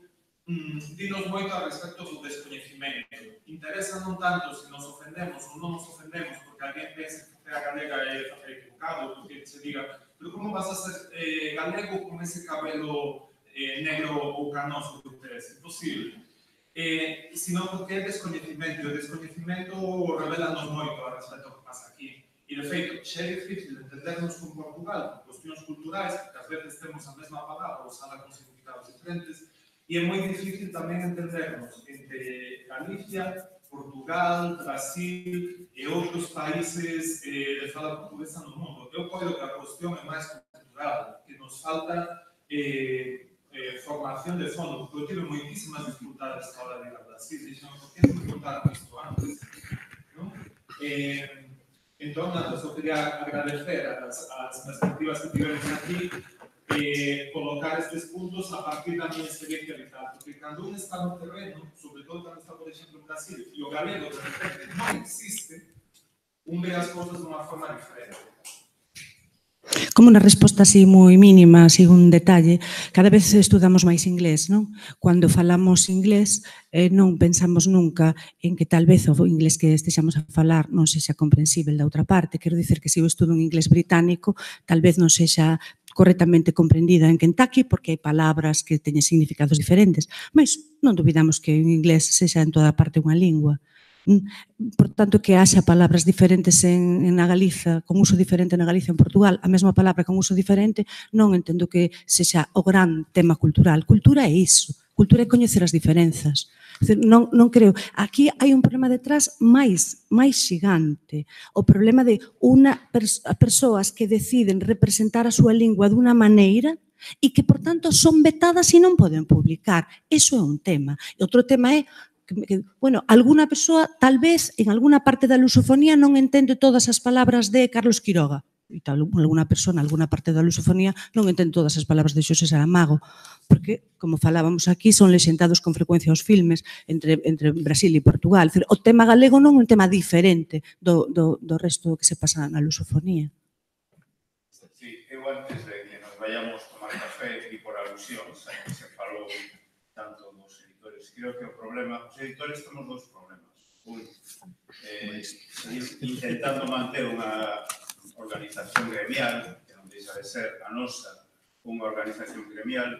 dinos moito a respecto do descoñecimento. Interesa non tanto se nos ofendemos ou non nos ofendemos porque alguén pensa que a galega é equivocado, porque se diga, pero como vas a ser galego con ese cabelo negro ou canoso que ustedes? Imposible. Sino porque é descoñecimento, e o descoñecimento revela-nos moito a respecto do que pasa aquí. E, de feito, xa é difícil entendernos con Portugal por cuestións culturais, porque ás veces temos a mesma palabra usada con significados diferentes, e é moi difícil tamén entendernos entre Galicia, Portugal, Brasil e outros países de fala portuguesa no mundo. Eu coido que a cuestión é máis cultural, que nos falta formación de fondo, porque eu tive moitísimas dificultades a hora de ir a Brasil, dixen, por que non me contaron isto antes? Entón, eu quería agradecer as perspectivas que tivemos aquí, colocar estes puntos a partir da minha experiencia vital, porque cando un está no terreno, sobre todo cando está, por exemplo, en Brasil, e o galego de repente non existe, un ve as cousas de unha forma diferente. Como unha resposta así moi mínima, así un detalle, cada vez estudamos máis inglés, non? Cando falamos inglés, non pensamos nunca en que tal vez o inglés que estexamos a falar non sexa comprensível da outra parte. Quero dicer que se eu estudo un inglés británico, tal vez non sexa correctamente comprendida en Kentucky porque hai palabras que teñen significados diferentes, mas non dubidamos que o inglés sexa en toda parte unha lingua. Por tanto, que haxa palabras diferentes na Galiza, con uso diferente na Galiza en Portugal, a mesma palabra con uso diferente, non entendo que sexa o gran tema cultural. Cultura é iso, cultura é coñecer as diferenzas. Non creo. Aquí hai un problema detrás máis xigante. O problema de persoas que deciden representar a súa lingua dunha maneira e que, por tanto, son vetadas e non poden publicar. Iso é un tema. E outro tema é bueno, alguna persoa, tal vez, en alguna parte da lusofonía non entende todas as palabras de Carlos Quiroga. E tal, alguna persoa, en alguna parte da lusofonía, non entende todas as palabras de Xosé Saramago. Porque, como falábamos aquí, son lexentados con frecuencia os filmes entre Brasil e Portugal. O tema galego non é un tema diferente do resto que se pasa na lusofonía. Sí, eu antes de que nos vayamos tomar café e por alusións, que se falou tanto dos editores, creo que o problema, os editores temos dos problemas. Un, intentando manter unha organización gremial, que non deixa de ser a nosa unha organización gremial,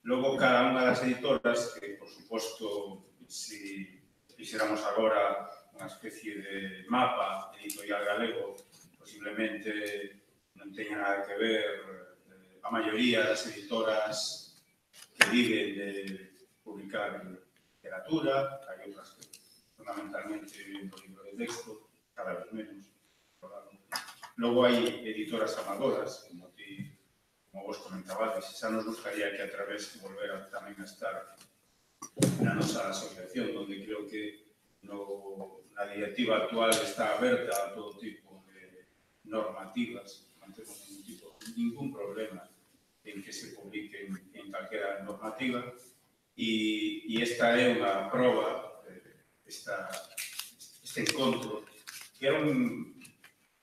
Logo, cada unha das editoras, que, por suposto, se fixéramos agora unha especie de mapa editorial galego, posiblemente non teña nada que ver a maioría das editoras que viven de publicar literatura, hai outras que fundamentalmente viven do libro de texto, cada vez menos. Logo hai editoras amadoras, como vos comentabades, xa nos gustaría que a través volver tamén a estar na nosa asociación, onde creo que na directiva actual está aberta a todo tipo de normativas, non temos ningún problema en que se publiquen en calquera normativa, e esta é unha proba, este encontro, que era un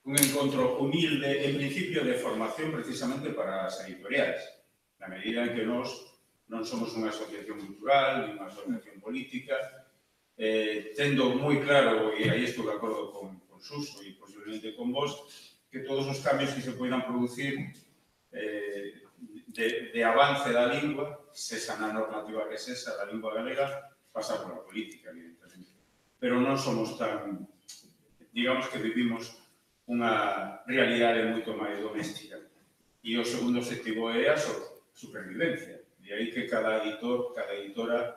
encontro humilde, en principio de formación precisamente para as editoriais, na medida en que nós non somos unha asociación cultural, ni unha asociación política, tendo moi claro, e aí estou de acordo con Suso e posiblemente con vos, que todos os cambios que se poidan producir de avance da lingua, sexa na normativa que sexa, da lingua galega, pasa pola política, evidentemente. Pero non somos tan, digamos que vivimos unha realidade moito máis doméstica. E o segundo objetivo é a supervivencia. De aí que cada editor, cada editora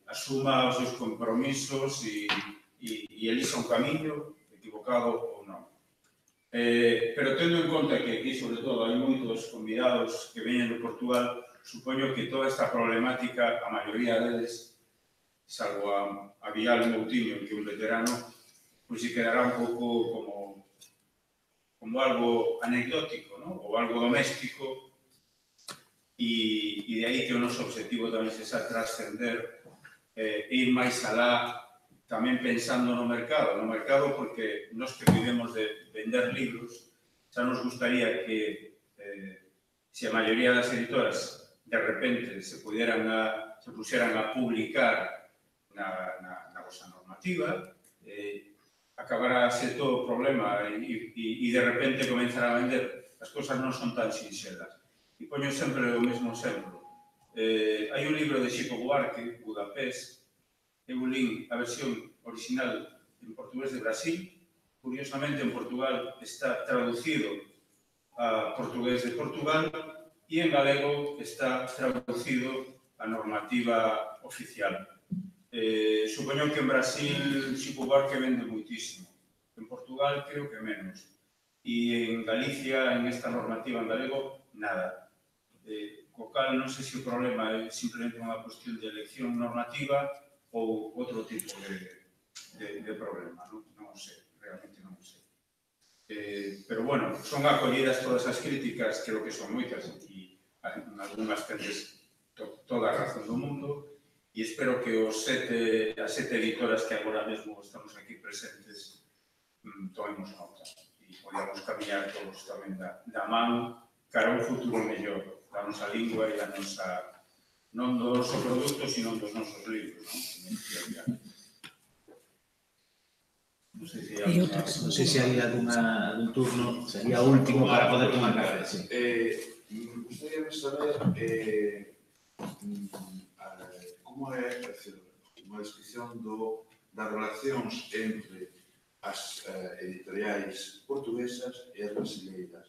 asuma os seus compromisos e elixa un camiño equivocado ou non. Pero tendo en conta que aquí, sobre todo, hai moitos convidados que veñen de Portugal, supoño que toda esta problemática, a maioría deles, salvo a Vial Moutinho, que é un veterano, pois se quedará un pouco como algo anecdótico, ¿no? Ou algo doméstico, e de aí que o noso objetivo tamén sexa trascender, ir máis alá, tamén pensando no mercado porque nós que vivemos de vender libros, xa nos gustaría que se a maioría das editoras de repente se puxeran a publicar na vosa normativa, acabarase todo o problema e de repente comenzar a vender. As cousas non son tan sinxelas. E poño sempre o mesmo exemplo. Hai un libro de Chico Buarque, Budapest, eu lín a versión original en portugués de Brasil. Curiosamente, en Portugal está traducido a portugués de Portugal e en galego está traducido a normativa oficial. Supoño que en Brasil Chico Buarque vende moitísimo. En Portugal creo que menos. E en Galicia, en esta normativa en galego, nada. Co cal, non sei se o problema é simplemente unha cuestión de elección normativa ou outro tipo de problema. Non sei, realmente non sei. Pero, bueno, son acollidas todas as críticas, creo que son moitas, e en algunhas tendes toda a razón do mundo, e espero que as sete editoras que agora mesmo estamos aquí presentes tomemos nota e podamos camiñar todos tamén da man cara a un futuro mellor da nosa lingua e da nosa, non do noso produto, sino dos nosos libros, non? Non sei se hai algún turno, sería o último para poder tomar café. Me gustaría saber como é unha descripción das relacións entre as editoriais portuguesas e as brasileiras,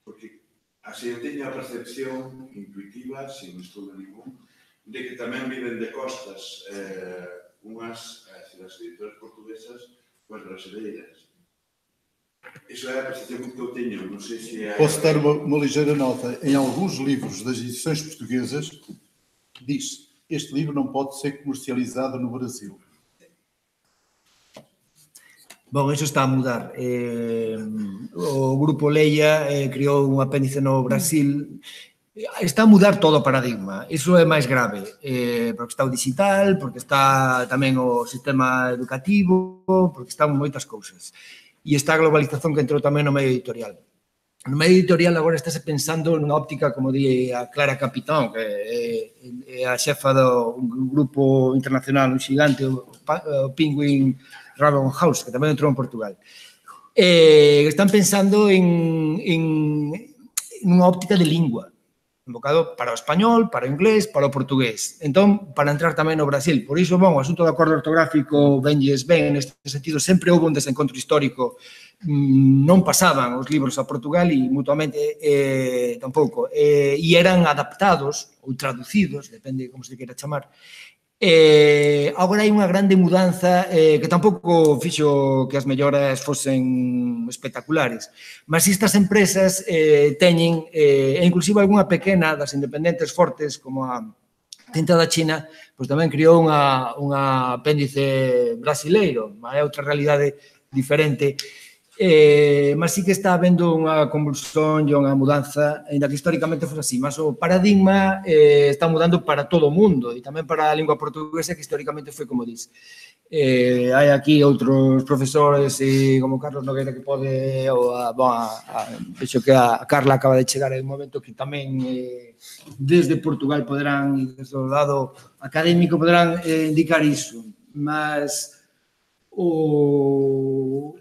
porque así eu teño a percepción intuitiva, sin estudo ningún, de que tamén viven de costas unhas das editoras portuguesas coas brasileiras. Iso é a percepción que eu teño, non sei se é... Posso dar uma ligeira nota. Em alguns livros das edições portuguesas, diz: este livro não pode ser comercializado no Brasil. Bom, iso está a mudar. O Grupo Leia criou un apéndice no Brasil. Está a mudar todo o paradigma. Iso é máis grave, porque está o digital, porque está tamén o sistema educativo, porque están moitas cousas. E está a globalización que entrou tamén no medio editorial. No medio editorial agora estáse pensando nunha óptica, como di a Clara Capitán, que é a xefa dun grupo internacional, un xigante, o Penguin Random House, que tamén entrou en Portugal. Están pensando nunha óptica de lingua. invocado para o español, para o inglés, para o portugués. Entón, para entrar tamén no Brasil. Por iso, o asunto do acordo ortográfico venlles ben, neste sentido, sempre houve un desencontro histórico, non pasaban os libros a Portugal e mutuamente tampouco, e eran adaptados ou traducidos, depende como se queira chamar. Agora hai unha grande mudanza que tampouco fixo que as melloras fosen espectaculares, mas estas empresas teñen, e inclusive algunha pequena das independentes fortes como a Tinta da China, pois tamén criou unha apéndice brasileiro, é outra realidade diferente, mas sí que está habendo unha convulsión e unha mudanza, ainda que históricamente foi así, mas o paradigma está mudando para todo o mundo e tamén para a lingua portuguesa que históricamente foi como dis. Hai aquí outros profesores como Carlos Nogueira que pode, ou vexo que a Carla acaba de chegar en un momento que tamén desde Portugal poderán, desde o lado académico poderán indicar iso, mas o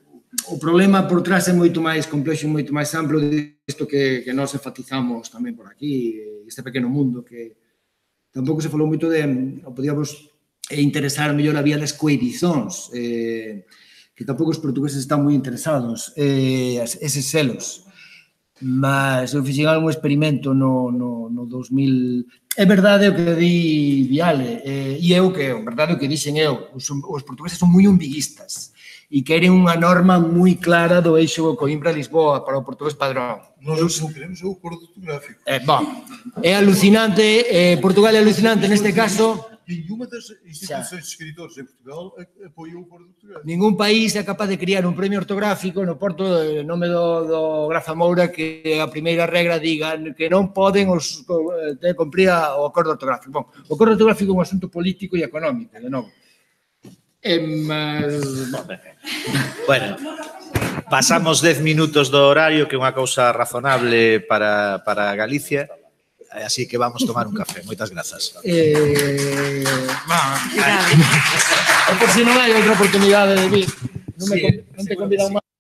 problema por trás é moito máis complexo e moito máis amplo disto que nós enfatizamos tamén por aquí, este pequeno mundo que tampouco se falou moito de, podíamos interesar mellor a vía das coedicións, que tampouco os portugueses están moi interesados, eses selos. Mas eu fixen algún experimento no 2000. É verdade o que di Viale, e é verdade o que dixen eu, os portugueses son moi umbiguistas e queren unha norma moi clara do eixo Coimbra-Lisboa para o portugués padrón. Nós non queremos o acordo ortográfico. É alucinante, Portugal é alucinante neste caso. Nenhuma das instituições de escritores em Portugal apoiou o acordo ortográfico. Ningún país é capaz de criar un premio ortográfico no Porto, en nome do Graça Moura, que a primeira regra diga que non poden cumprir o acordo ortográfico. Bom, o acordo ortográfico é un asunto político e económico, de novo. Bueno, pasamos 10 minutos do horario, que é unha cousa razonable para Galicia, así que vamos tomar un café. Moitas grazas. Por si non hai outra oportunidade de vir. Non te convidan máis.